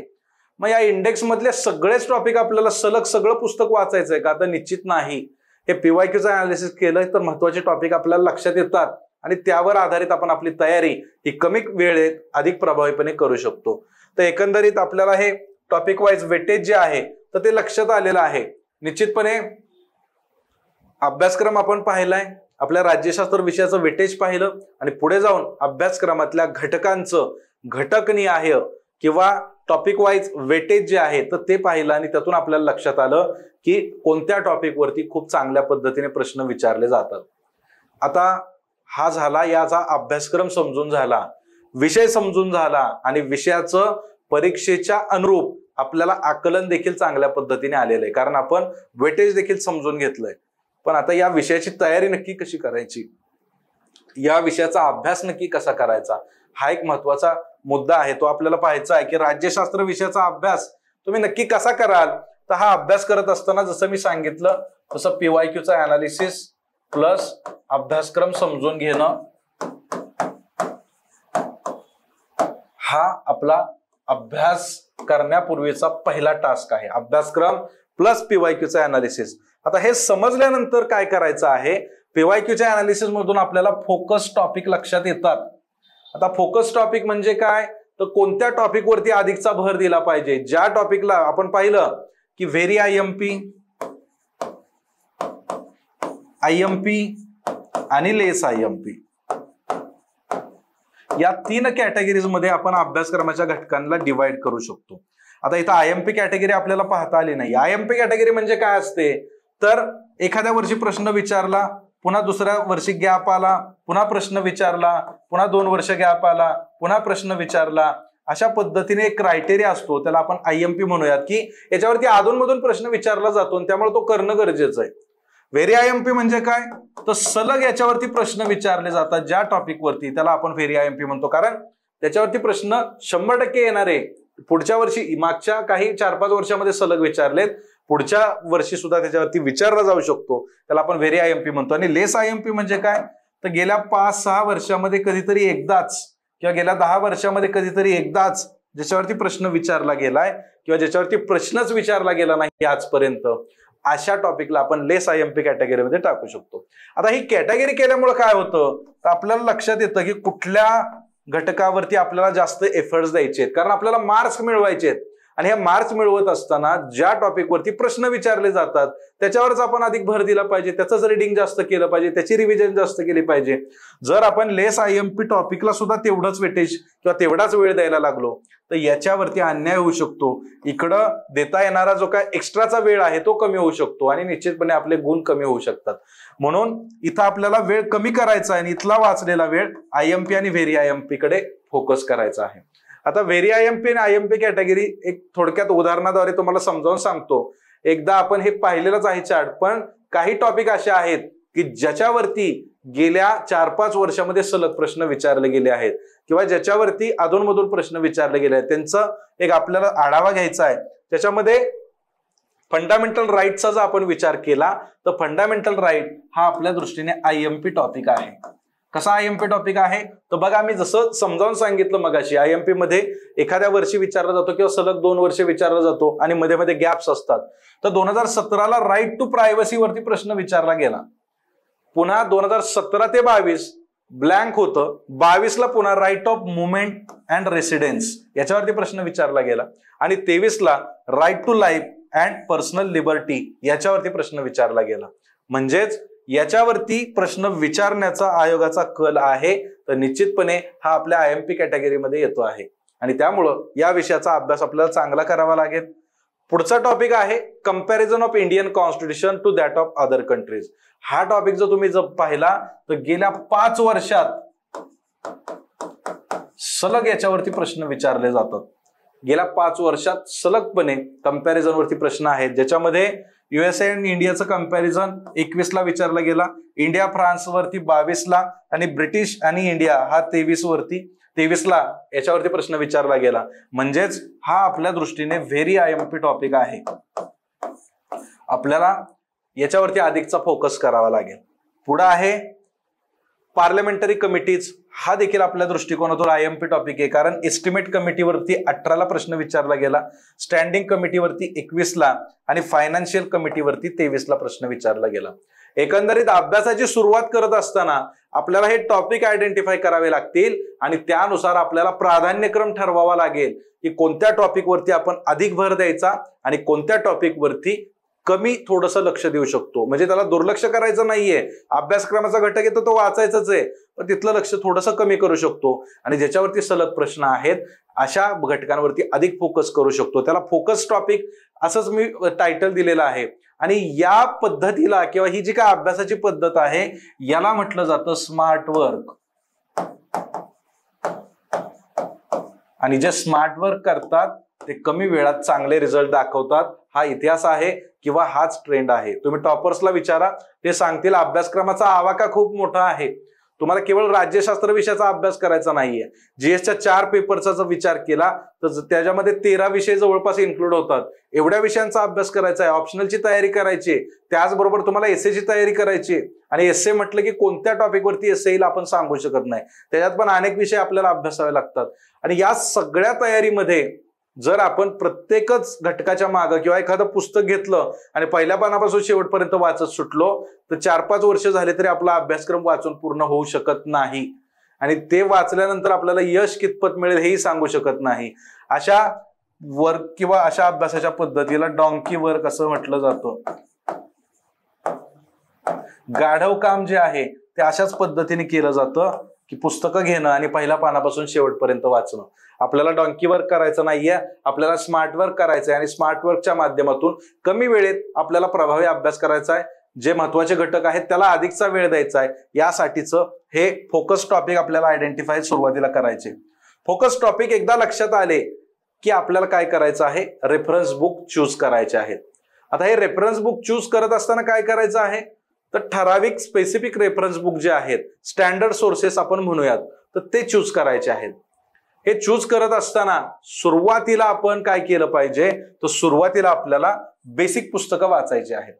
मग या इंडेक्स मधले सगळेच टॉपिक आपल्याला सलग सगळं पुस्तक वाचायचं आहे का? तर निश्चित नाही. हे PYQचं अनालिसिस केलं तर महत्वाचे टॉपिक आपल्याला लक्षात येतात आणि त्यावर आधारित आपण आपली तयारी ही कमी वेळेत अधिक प्रभावीपणे करू शकतो. तर एकंदरीत आपल्याला हे टॉपिक वाईज वेटेज जे आहे तर ते लक्षात आलेलं आहे. निश्चितपणे अभ्यासक्रम आपण पाहिलाय, आपल्या राज्यशास्त्र विषयाचं वेटेज पाहिलं आणि पुढे जाऊन अभ्यासक्रमातल्या घटकांचं घटकनिहाय किंवा टॉपिक वाईज वेटेज जे आहे तर ते पाहिलं आणि त्यातून आपल्याला लक्षात आलं की कोणत्या टॉपिकवरती खूप चांगल्या पद्धतीने प्रश्न विचारले जातात. आता हा झाला याचा अभ्यासक्रम समजून झाला, विषय समजून झाला आणि विषयाचं परीक्षेच्या अनुरूप आपल्याला आकलन देखील चांगल्या पद्धतीने आलेलं आहे, कारण आपण वेटेज देखील समजून घेतलंय. पण आता या विषयाची तयारी नक्की कशी करायची, या विषयाचा अभ्यास नक्की कसा करायचा, हा एक महत्वाचा मुद्दा आहे. तो आपल्याला पाहायचा आहे की राज्यशास्त्र विषयाचा अभ्यास तुम्ही नक्की कसा कराल. तर हा अभ्यास करत असताना जसं मी सांगितलं तसं PYQचं अनालिसिस प्लस अभ्यासक्रम समजून घेणं हा आपला अभ्यास करण्यापूर्वीचा पहिला टास्क आहे. अभ्यासक्रम प्लस PYQचं अनालिसिस. आता हे समजल्यानंतर काय करायचं आहे, PYQच्या अनालिसिस मधून आपल्याला फोकस टॉपिक लक्षात येतात. आता फोकस टॉपिक म्हणजे काय तर कोणत्या टॉपिक वरती अधिकचा भर दिला पाहिजे? ज्या टॉपिकला आपण पाहिलं की व्हेरी आयएमपी आणि लेस आयएमपी या 3 कॅटेगरीज मध्ये आपण अभ्यासक्रमाच्या घटकांना डिवाइड करू शकतो. आता इथं आयएमपी कॅटेगरी आपल्याला पाहता आली नाही. आयएमपी कॅटेगरी म्हणजे काय असते? तर एखाद्या वर्षी प्रश्न विचारला, पुन्हा दुसऱ्या वर्षी गॅप आला, पुन्हा प्रश्न विचारला, पुन्हा 2 वर्ष गॅप आला, पुन्हा प्रश्न विचारला, अशा पद्धतीने एक क्रायटेरिया असतो, त्याला आपण आयएमपी म्हणूयात, की याच्यावरती अधूनमधून प्रश्न विचारला जातो आणि त्यामुळे तो करणं गरजेचं आहे. व्हेरी आयएमपी म्हणजे काय? तर सलग याच्यावरती प्रश्न विचारले जातात ज्या टॉपिक वरती, त्याला आपण व्हेरी आयएमपी म्हणतो. कारण त्याच्यावरती प्रश्न 100% येणार आहे. पुढच्या वर्षी, मागच्या काही 4-5 वर्षामध्ये सलग विचारलेत, पुढच्या वर्षी सुद्धा त्याच्यावरती विचारला जाऊ शकतो, त्याला आपण व्हेरी आयएमपी म्हणतो. आणि लेस आयएमपी म्हणजे काय? तर गेल्या 5-6 वर्षामध्ये कधीतरी एकदाच किंवा गेल्या 10 वर्षामध्ये कधीतरी एकदाच ज्याच्यावरती प्रश्न विचारला गेलाय किंवा ज्याच्यावरती प्रश्नच विचारला गेला नाही आजपर्यंत, अशा टॉपिकला आपण लेस आयएमपी कॅटेगरीमध्ये टाकू शकतो. आता ही कॅटेगरी केल्यामुळे काय होतं? तर आपल्याला लक्षात येतं की कुठल्या घटकावरती आपल्याला जास्त एफर्ट्स द्यायचे आहेत, कारण आपल्याला मार्क्स मिळवायचे आहेत. आणि हे मार्क्स मिळवत असताना ज्या टॉपिकवरती प्रश्न विचारले जातात त्याच्यावरच आपण अधिक भर दिला पाहिजे, त्याचंच रिडिंग जास्त केलं पाहिजे, त्याची रिव्हिजन जास्त केली पाहिजे. जर आपण लेस आयएमपी टॉपिकला सुद्धा तेवढंच वेटेज किंवा तेवढाच वेळ द्यायला लागलो तर याच्यावरती अन्याय होऊ शकतो. इकडं देता येणारा जो काय एक्स्ट्राचा वेळ आहे तो कमी होऊ शकतो आणि निश्चितपणे आपले गुण कमी होऊ शकतात. म्हणून इथं आपल्याला वेळ कमी करायचा आहे आणि इथला वाचलेला वेळ आयएमपी आणि व्हेरी आयएमपी कडे फोकस करायचा आहे. आता व्हेरी आयएमपी आणि आयएमपी कॅटेगरी एक थोडक्यात उदाहरणाद्वारे तुम्हाला समजावून सांगतो. एकदा आपण हे पाहिलेलंच आहे चार्ट, पण काही टॉपिक असे आहेत की ज्याच्यावरती गेल्या 4-5 वर्षामध्ये सलग प्रश्न विचारले गेले आहेत किंवा ज्याच्यावरती अधूनमधून प्रश्न विचारले गेले आहेत, त्यांचा एक आपल्याला आढावा घ्यायचा आहे. त्याच्यामध्ये फंडामेंटल राईटचा जर आपण विचार केला तर फंडामेंटल राईट हा आपल्या दृष्टीने आयएमपी टॉपिक आहे. कसा आयएमपी टॉपिक आहे? तर बघा, मी जसं समजावून सांगितलं मगाशी, आयएमपी मध्ये एखाद्या वर्षी विचारला जातो किंवा सलग 2 वर्ष विचारला जातो आणि मध्ये मध्ये गॅप्स असतात. तर 2017ला राईट टू प्रायव्हसी वरती प्रश्न विचारला गेला. पुन्हा 2017 ते 22 ब्लँक होतं. 22ला पुन्हा right of movement and residence याच्यावरती प्रश्न विचारला गेला आणि 23ला right to life and personal liberty याच्यावरती प्रश्न विचारला गेला. म्हणजेच याच्यावरती प्रश्न विचारण्याचा आयोगाचा कल आहे, तर निश्चितपणे हा आपल्या आयएमपी कॅटेगरीमध्ये येतो आहे आणि त्यामुळं या विषयाचा अभ्यास आपल्याला चांगला करावा लागेल. पुढचा टॉपिक आहे comparison of Indian constitution to that of other countries. हा टॉपिक जर तुम्ही पाहिला तर गेल्या 5 वर्षात सलग याच्यावरती प्रश्न विचारले जातात. गेल्या 5 वर्षात सलगपणे कंपॅरिझन वरती प्रश्न आहेत, ज्याच्यामध्ये युएसए आणि इंडियाचं कंपॅरिझन 21ला विचारला गेला, इंडिया फ्रान्स वरती 22ला आणि ब्रिटिश आणि इंडिया हा 23ला याच्यावरती प्रश्न विचारला गेला. म्हणजेच हा आपल्या दृष्टीने व्हेरी आयएमपी टॉपिक आहे. आपल्याला याच्यावरती अधिकचा फोकस करावा लागेल. पुढे आहे पार्लमेंटरी कमिटीज. हा देखील आपल्या दृष्टिकोनातून आयएमपी टॉपिक आहे, कारण एस्टिमेट कमिटीवरती 18ला प्रश्न विचारला गेला, स्टँडिंग कमिटीवरती 21ला आणि फायनान्शियल कमिटीवरती 23ला प्रश्न विचारला गेला. एकंदरीत अभ्यासाची सुरुवात करत असताना आपल्याला हे टॉपिक आयडेंटिफाय करावे लागतील आणि त्यानुसार आपल्याला प्राधान्यक्रम ठरवावा लागेल की कोणत्या टॉपिकवरती आपण अधिक भर द्यायचा आणि कोणत्या टॉपिकवरती कमी थोडंसं लक्ष देऊ शकतो. म्हणजे त्याला दुर्लक्ष करायचं नाहीये, अभ्यासक्रमाचा घटक येतो तो वाचायचाच आहे, पण तिथलं लक्ष थोडंसं कमी करू शकतो आणि ज्याच्यावरती सलग प्रश्न आहेत अशा घटकांवरती अधिक फोकस करू शकतो. त्याला फोकस टॉपिक असंच मी टायटल दिलेलं आहे. आणि या पद्धतीला किंवा ही जी काय अभ्यासाची पद्धत आहे याला म्हटलं जातं स्मार्ट वर्क. आणि जे स्मार्ट वर्क करतात ते कमी वेळात चांगले रिझल्ट दाखवतात. हा इतिहास आहे किंवा हाच ट्रेंड आहे. तुम्ही टॉपर्सला विचारा, ते सांगतील अभ्यासक्रमाचा आवाका खूप मोठा आहे. तुम्हाला केवळ राज्यशास्त्र विषयाचा अभ्यास करायचा नाहीये. जीएसच्या 4 पेपरचा जर विचार केला तर त्याच्यामध्ये 13 विषय जवळपास इन्क्लूड होतात. एवढ्या विषयांचा अभ्यास करायचा आहे, ऑप्शनलची तयारी करायची, त्याचबरोबर तुम्हाला एसएची तयारी करायची. आणि एसए म्हटलं की कोणत्या टॉपिकवरती एसए येईल आपण सांगू शकत नाही, त्याच्यात पण अनेक विषय आपल्याला अभ्यासावे लागतात. आणि या सगळ्या तयारीमध्ये जर आपण प्रत्येकच घटकाच्या मागं किंवा एखादं पुस्तक घेतलं आणि पहिल्या पानापासून शेवटपर्यंत वाचत सुटलो तर 4-5 वर्ष झाले तरी आपला अभ्यासक्रम वाचून पूर्ण होऊ शकत नाही. आणि ते वाचल्यानंतर आपल्याला यश कितपत मिळेल हेही सांगू शकत नाही. अशा वर्क किंवा अशा अभ्यासाच्या पद्धतीला डॉंकी वर्क असं म्हटलं जातं. गाढव काम जे आहे ते अशाच पद्धतीने केलं जातं की पुस्तकं घेणं आणि पहिल्या पानापासून शेवटपर्यंत वाचणं. आपल्याला डॉंकी वर्क करायचं नाहीये, आपल्याला स्मार्ट वर्क करायचंय आणि स्मार्ट वर्कच्या माध्यमातून कमी वेळेत आपल्याला प्रभावी अभ्यास करायचा आहे. जे महत्वाचे घटक आहेत त्याला अधिकचा वेळ द्यायचा आहे. यासाठीचं हे फोकस टॉपिक आपल्याला आयडेंटिफाय सुरुवातीला करायचे. फोकस टॉपिक एकदा लक्षात आले की आपल्याला काय करायचं आहे, रेफरन्स बुक चूज करायचे आहेत. आता हे रेफरन्स बुक चूज करत असताना काय करायचं आहे, तर ठराविक स्पेसिफिक रेफरन्स बुक जे आहेत, स्टँडर्ड सोर्सेस आपण म्हणूयात, तर ते चूज करायचे आहेत. हे चूज करत असताना सुरुवातीला आपण काय केलं पाहिजे, तर सुरुवातीला आपल्याला बेसिक पुस्तकं वाचायची आहेत.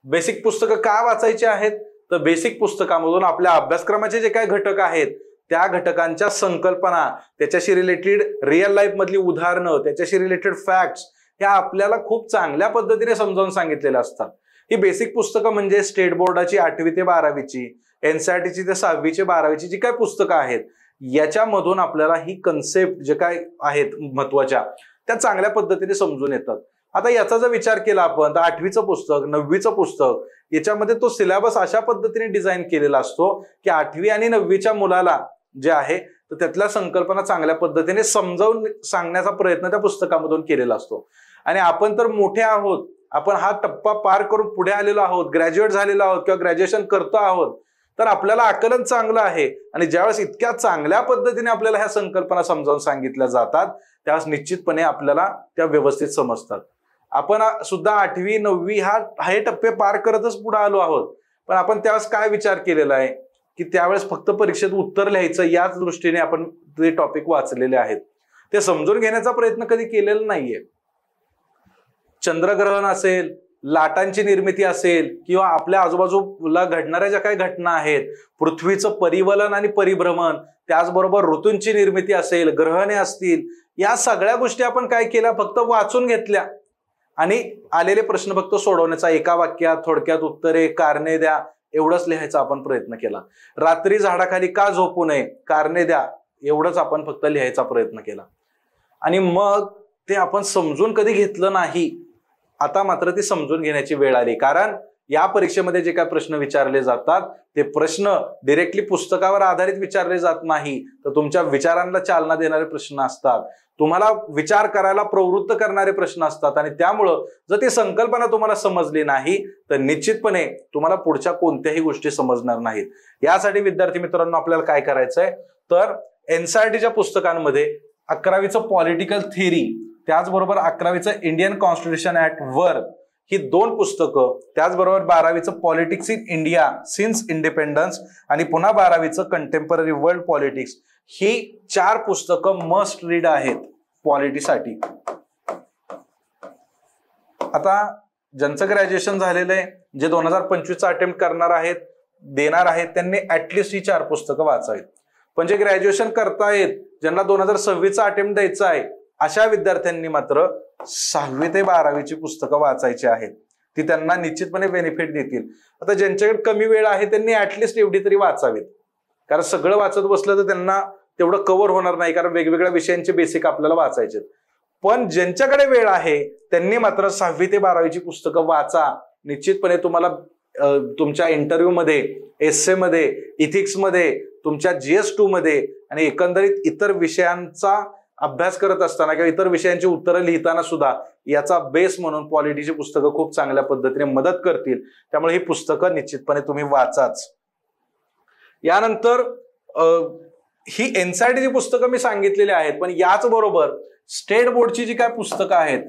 बेसिक पुस्तकं का वाचायची आहेत, तर बेसिक पुस्तकामधून आपल्या अभ्यासक्रमाचे जे काही घटक आहेत त्या घटकांच्या संकल्पना, त्याच्याशी रिलेटेड रिअल लाईफ मधली उदाहरणं, त्याच्याशी रिलेटेड फॅक्ट्स ह्या आपल्याला खूप चांगल्या पद्धतीने समजावून सांगितलेल्या असतात. ही बेसिक पुस्तकं म्हणजे स्टेट बोर्डाची 8वी ते 12वीची, एनसीईआरटीची ते 6वी ते 12वीची जी काय पुस्तकं आहेत, याच्यामधून आपल्याला ही कन्सेप्ट जे काय आहेत महत्वाच्या त्या चांगल्या पद्धतीने समजून येतात. आता याचा जर विचार केला आपण तर 8वीचं पुस्तक, 9वीचं पुस्तक याच्यामध्ये तो सिलेबस अशा पद्धतीने डिझाईन केलेला असतो की 8वी आणि 9वीच्या मुलाला जे आहे तर त्यातल्या संकल्पना चांगल्या पद्धतीने समजावून सांगण्याचा प्रयत्न त्या पुस्तकामधून केलेला असतो. आणि आपण तर मोठे आहोत, आपण हा टप्पा पार करून पुढे आलेलो आहोत, ग्रॅज्युएट झालेलो आहोत किंवा ग्रॅज्युएशन करतो आहोत, तर आपल्याला आकलन चांगलं आहे. आणि ज्यावेळेस इतक्या चांगल्या पद्धतीने आपल्याला ह्या संकल्पना समजावून सांगितल्या जातात त्यावेळेस निश्चितपणे आपल्याला त्या व्यवस्थित समजतात. आपण सुद्धा 8वी 9वी हे टप्पे पार करतच पुढे आलो आहोत, पण आपण त्यावेळेस काय विचार केलेला आहे की त्यावेळेस फक्त परीक्षेत उत्तर लिहायचं याच दृष्टीने आपण ते टॉपिक वाचलेले आहेत, ते समजून घेण्याचा प्रयत्न कधी केलेला नाहीये. चंद्रग्रहण असेल, लाटांची निर्मिती असेल किंवा आपल्या आजूबाजूला घडणाऱ्या ज्या काही घटना आहेत, पृथ्वीचं परिवलन आणि परिभ्रमण, त्याचबरोबर ऋतूंची निर्मिती असेल, ग्रहणे असतील, या सगळ्या गोष्टी आपण काय केल्या, फक्त वाचून घेतल्या आणि आलेले प्रश्न फक्त सोडवण्याचा एका वाक्यात थोडक्यात उत्तरे, कारणे द्या एवढंच लिहायचा आपण प्रयत्न केला. रात्री झाडाखाली का झोपू नये, कारणे द्या एवढंच आपण फक्त लिहायचा प्रयत्न केला. आणि मग ते आपण समजून कधी घेतलं नाही. आता मात्र ती समजून घेण्याची वेळ आली, कारण या परीक्षेमध्ये जे काही प्रश्न विचारले जातात ते प्रश्न डायरेक्टली पुस्तकावर आधारित विचारले जात नाही, तर तुमच्या विचारांना चालना देणारे प्रश्न असतात, तुम्हाला विचार करायला प्रवृत्त करणारे प्रश्न असतात. आणि त्यामुळं जर ती संकल्पना तुम्हाला समजली नाही तर निश्चितपणे तुम्हाला पुढच्या कोणत्याही गोष्टी समजणार नाहीत. यासाठी विद्यार्थी मित्रांनो आपल्याला काय करायचंय, तर एनसीईआरटीच्या पुस्तकांमध्ये 11वीचं पॉलिटिकल थिअरी, त्याचबरोबर 11वीचं इंडियन कॉन्स्टिट्यूशन ऍक्ट वर्क ही 2 पुस्तकं, त्याचबरोबर 12वीचं politics in India since independence आणि पुन्हा 12वीचं कंटेम्पररी वर्ल्ड पॉलिटिक्स, ही 4 पुस्तकं मस्ट रीड आहेत पॉलिटीसाठी. आता ज्यांचं ग्रॅज्युएशन झालेलं आहे, जे 2025चा अटेम्प्ट करणार आहेत, देणार आहेत, त्यांनी ऍटलिस्ट ही 4 पुस्तकं वाचावीत. पण जे ग्रॅज्युएशन करतायत, ज्यांना 2026चा अटेम्प्ट द्यायचा आहे, अशा विद्यार्थ्यांनी मात्र 6वी ते 12वीची पुस्तकं वाचायची आहेत. ती त्यांना निश्चितपणे बेनिफिट देतील. आता ज्यांच्याकडे कमी वेळ आहे त्यांनी ऍटलिस्ट एवढी तरी वाचावीत, कारण सगळं वाचत बसलं तर त्यांना तेवढं कव्हर होणार नाही, कारण वेगवेगळ्या विषयांचे बेसिक आपल्याला वाचायचे. पण ज्यांच्याकडे वेळ आहे त्यांनी मात्र 6वी ते 12वीची पुस्तकं वाचा. निश्चितपणे तुम्हाला तुमच्या इंटरव्ह्यू मध्ये, एस्से मध्ये, इथिक्स मध्ये, तुमच्या GS2 मध्ये आणि एकंदरीत इतर विषयांचा अभ्यास करत असताना किंवा इतर विषयांची उत्तरं लिहिताना सुद्धा याचा बेस म्हणून पॉलिटीची पुस्तकं खूप चांगल्या पद्धतीने मदत करतील. त्यामुळे ही पुस्तकं निश्चितपणे तुम्ही वाचाच. यानंतर ही एनसीईआरटीची पुस्तकं मी सांगितलेली आहेत, पण याच बरोबर स्टेट बोर्डची जी काय पुस्तकं आहेत,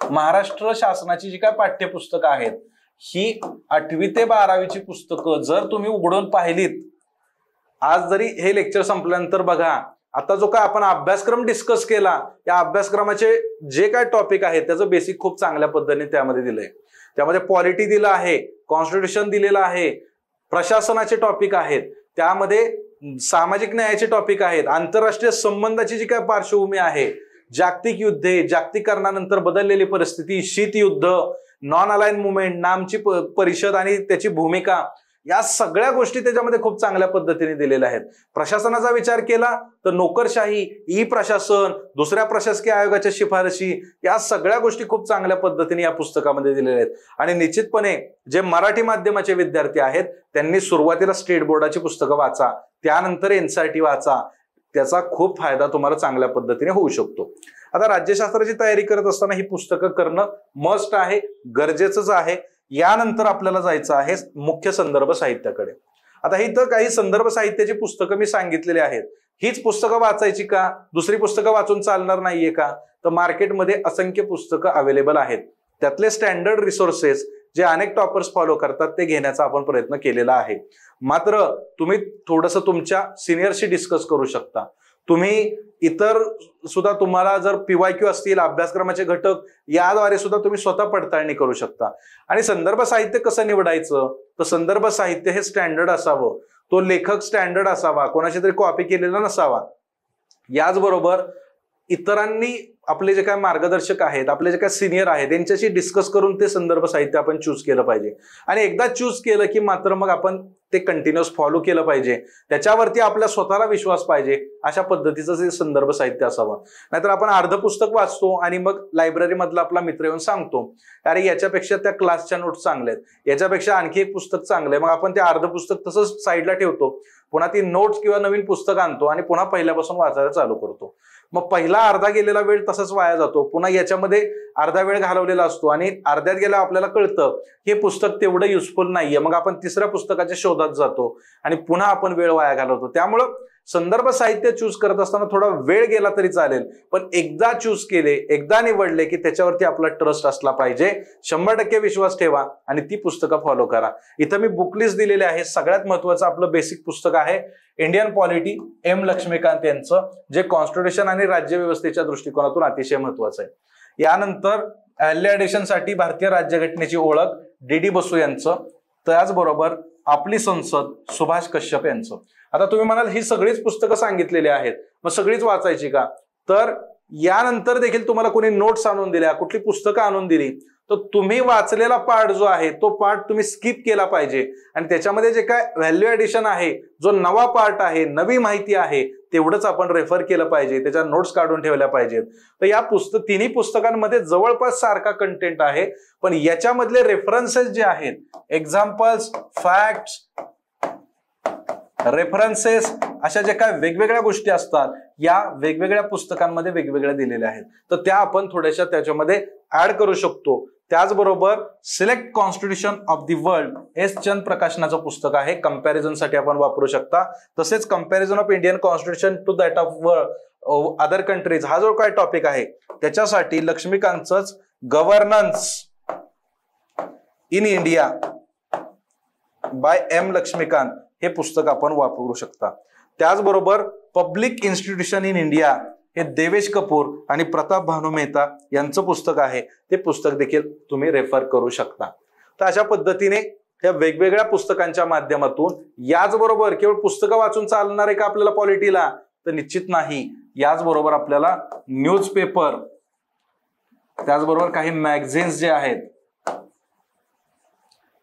महाराष्ट्र शासनाची जी काय पाठ्यपुस्तकं आहेत, ही 8वी ते 12वीची पुस्तकं जर तुम्ही उघडून पाहिलीत, आज जरी हे लेक्चर संपल्यानंतर बघा, आता जो काय आपण अभ्यासक्रम डिस्कस केला, या अभ्यासक्रमाचे जे काय टॉपिक आहेत त्याचं बेसिक खूप चांगल्या पद्धतीने त्यामध्ये दिलंय. त्यामध्ये पॉलिटी दिलं आहे, कॉन्स्टिट्यूशन दिलेलं आहे, प्रशासनाचे टॉपिक आहेत, त्यामध्ये सामाजिक न्यायाचे टॉपिक आहेत, आंतरराष्ट्रीय संबंधाची जी काय पार्श्वभूमी आहे, जागतिक युद्धे, जागतिकीकरणानंतर बदललेली परिस्थिती, शीत युद्ध, नॉन अलाइन मुवमेंट, नामची परिषद आणि त्याची भूमिका, या सगळ्या गोष्टी त्याच्यामध्ये खूप चांगल्या पद्धतीने दिलेल्या आहेत. प्रशासनाचा विचार केला तर नोकरशाही, ई प्रशासन, दुसऱ्या प्रशासकीय आयोगाच्या शिफारशी, या सगळ्या गोष्टी खूप चांगल्या पद्धतीने या पुस्तकामध्ये दिलेल्या आहेत. आणि निश्चितपणे जे मराठी माध्यमाचे विद्यार्थी आहेत त्यांनी सुरुवातीला स्टेट बोर्डाची पुस्तकं वाचा, त्यानंतर NCERT वाचा, त्याचा खूप फायदा तुम्हाला चांगल्या पद्धतीने होऊ शकतो. आता राज्यशास्त्राची तयारी करत असताना ही पुस्तकं करणं मस्ट आहे, गरजेचंच आहे. यानंतर आपल्याला जायचं आहे मुख्य संदर्भ साहित्याकडे. आता ही तर काही संदर्भ साहित्याची पुस्तकं मी सांगितलेली आहेत. हीच पुस्तकं वाचायची का? दुसरी पुस्तकं वाचून चालणार नाहीये का? तर मार्केटमध्ये असंख्य पुस्तकं अवेलेबल आहेत. त्यातले स्टँडर्ड रिसोर्सेस जे अनेक टॉपर्स फॉलो करतात ते घेण्याचा आपण प्रयत्न केलेला आहे. मात्र तुम्ही थोडंसं तुमच्या सिनियरशी डिस्कस करू शकता. तुम्ही इतर सुद्धा तुम्हाला जर PYQ असतील, अभ्यासक्रमाचे घटक, याद्वारे सुद्धा तुम्ही स्वतः पडताळणी करू शकता. आणि संदर्भ साहित्य कसं निवडायचं? तर संदर्भ साहित्य हे स्टँडर्ड असावं, तो लेखक स्टँडर्ड असावा, कोणाची तरी कॉपी केलेला नसावा. याचबरोबर इतरांनी आपले जे काय मार्गदर्शक आहेत, आपले जे काय सिनियर आहेत, त्यांच्याशी डिस्कस करून ते संदर्भ साहित्य आपण चूज केलं पाहिजे. आणि एकदा चूज केलं की मात्र मग आपण ते कंटिन्युअस फॉलो केलं पाहिजे. त्याच्यावरती आपल्या स्वतःला विश्वास पाहिजे. अशा पद्धतीचं जे संदर्भ साहित्य असावं. नाहीतर आपण अर्ध पुस्तक वाचतो आणि मग लायब्ररी मधला आपला मित्र येऊन सांगतो, अरे याच्यापेक्षा त्या क्लासच्या नोट्स चांगल्या आहेत, याच्यापेक्षा आणखी एक पुस्तक चांगलं आहे. मग आपण ते अर्ध पुस्तक तसंच साईडला ठेवतो, पुन्हा ती नोट्स किंवा नवीन पुस्तक आणतो आणि पुन्हा पहिल्यापासून वाचायला चालू करतो. मग पहिला अर्धा गेलेला वेळ तसंच वाया जातो. पुन्हा याच्यामध्ये अर्धा वेळ घालवलेला असतो आणि अर्ध्यात गेला आपल्याला कळतं हे पुस्तक तेवढं युजफुल नाहीये. मग आपण तिसऱ्या पुस्तकाच्या शोधात जातो आणि पुन्हा आपण वेळ वाया घालवतो. त्यामुळं संदर्भ साहित्य चूज करत असताना थोडा वेळ गेला तरी चालेल, पण एकदा चूज केले, एकदा निवडले की त्याच्यावरती आपला ट्रस्ट असला पाहिजे. 100% विश्वास ठेवा आणि ती पुस्तकं फॉलो करा. इथं मी बुकलिस्ट दिलेले आहे. सगळ्यात महत्वाचं आपलं बेसिक पुस्तक आहे इंडियन पॉलिटी, M. लक्ष्मीकांत यांचं, जे कॉन्स्टिट्यूशन आणि राज्यव्यवस्थेच्या दृष्टिकोनातून अतिशय महत्वाचं आहे. यानंतर व्हॅल्यू ॲडिशनसाठी भारतीय राज्यघटनेची ओळख, D.D. बसू यांचं. त्याचबरोबर आपली संसद, सुभाष कश्यप यांचं. आता तुम्ही म्हणाल ही सगळीच पुस्तकं सांगितलेली आहेत, मग सगळीच वाचायची का? तर यानंतर देखील तुम्हाला कोणी नोट्स आणून दिल्या, कुठली पुस्तकं आणून दिली, तर तुम्ही वाचलेला पार्ट जो आहे तो पार्ट तुम्ही स्किप केला पाहिजे. आणि त्याच्यामध्ये जे काय व्हॅल्यू ॲडिशन आहे, जो नवा पार्ट आहे, नवी माहिती आहे, तेवढंच आपण रेफर केलं पाहिजे, त्याच्या नोट्स काढून ठेवल्या पाहिजेत. तर या तिन्ही पुस्तकांमध्ये जवळपास सारखा कंटेंट आहे, पण याच्यामधले रेफरन्सेस जे आहेत, एक्झाम्पल्स, फॅक्ट्स, रेफरन्सेस, अशा ज्या काय वेगवेगळ्या गोष्टी असतात, या वेगवेगळ्या पुस्तकांमध्ये वेगवेगळ्या दिलेल्या आहेत. तर त्या आपण थोड्याशा त्याच्यामध्ये ऍड करू शकतो. त्याचबरोबर select constitution of the world, S. Chand प्रकाशनाचं पुस्तक आहे, कंपॅरिझनसाठी आपण वापरू शकता. तसेच comparison of Indian constitution to that of other countries, हा जो काय टॉपिक आहे त्याच्यासाठी लक्ष्मीकांतच governance in India by M. Laxmikanth हे पुस्तक आपण वापरू शकता. त्याचबरोबर पब्लिक इन्स्टिट्यूशन इन इंडिया, हे देवेश कपूर आणि प्रताप भानू मेहता यांचं पुस्तक आहे, ते पुस्तक देखील तुम्ही रेफर करू शकता. तर अशा पद्धतीने या वेगवेगळ्या पुस्तकांच्या माध्यमातून, याचबरोबर केवळ पुस्तकं वाचून चालणार आहे का आपल्याला पॉलिटीला? तर निश्चित नाही. याचबरोबर आपल्याला न्यूजपेपर, त्याचबरोबर काही मॅगझिन्स जे आहेत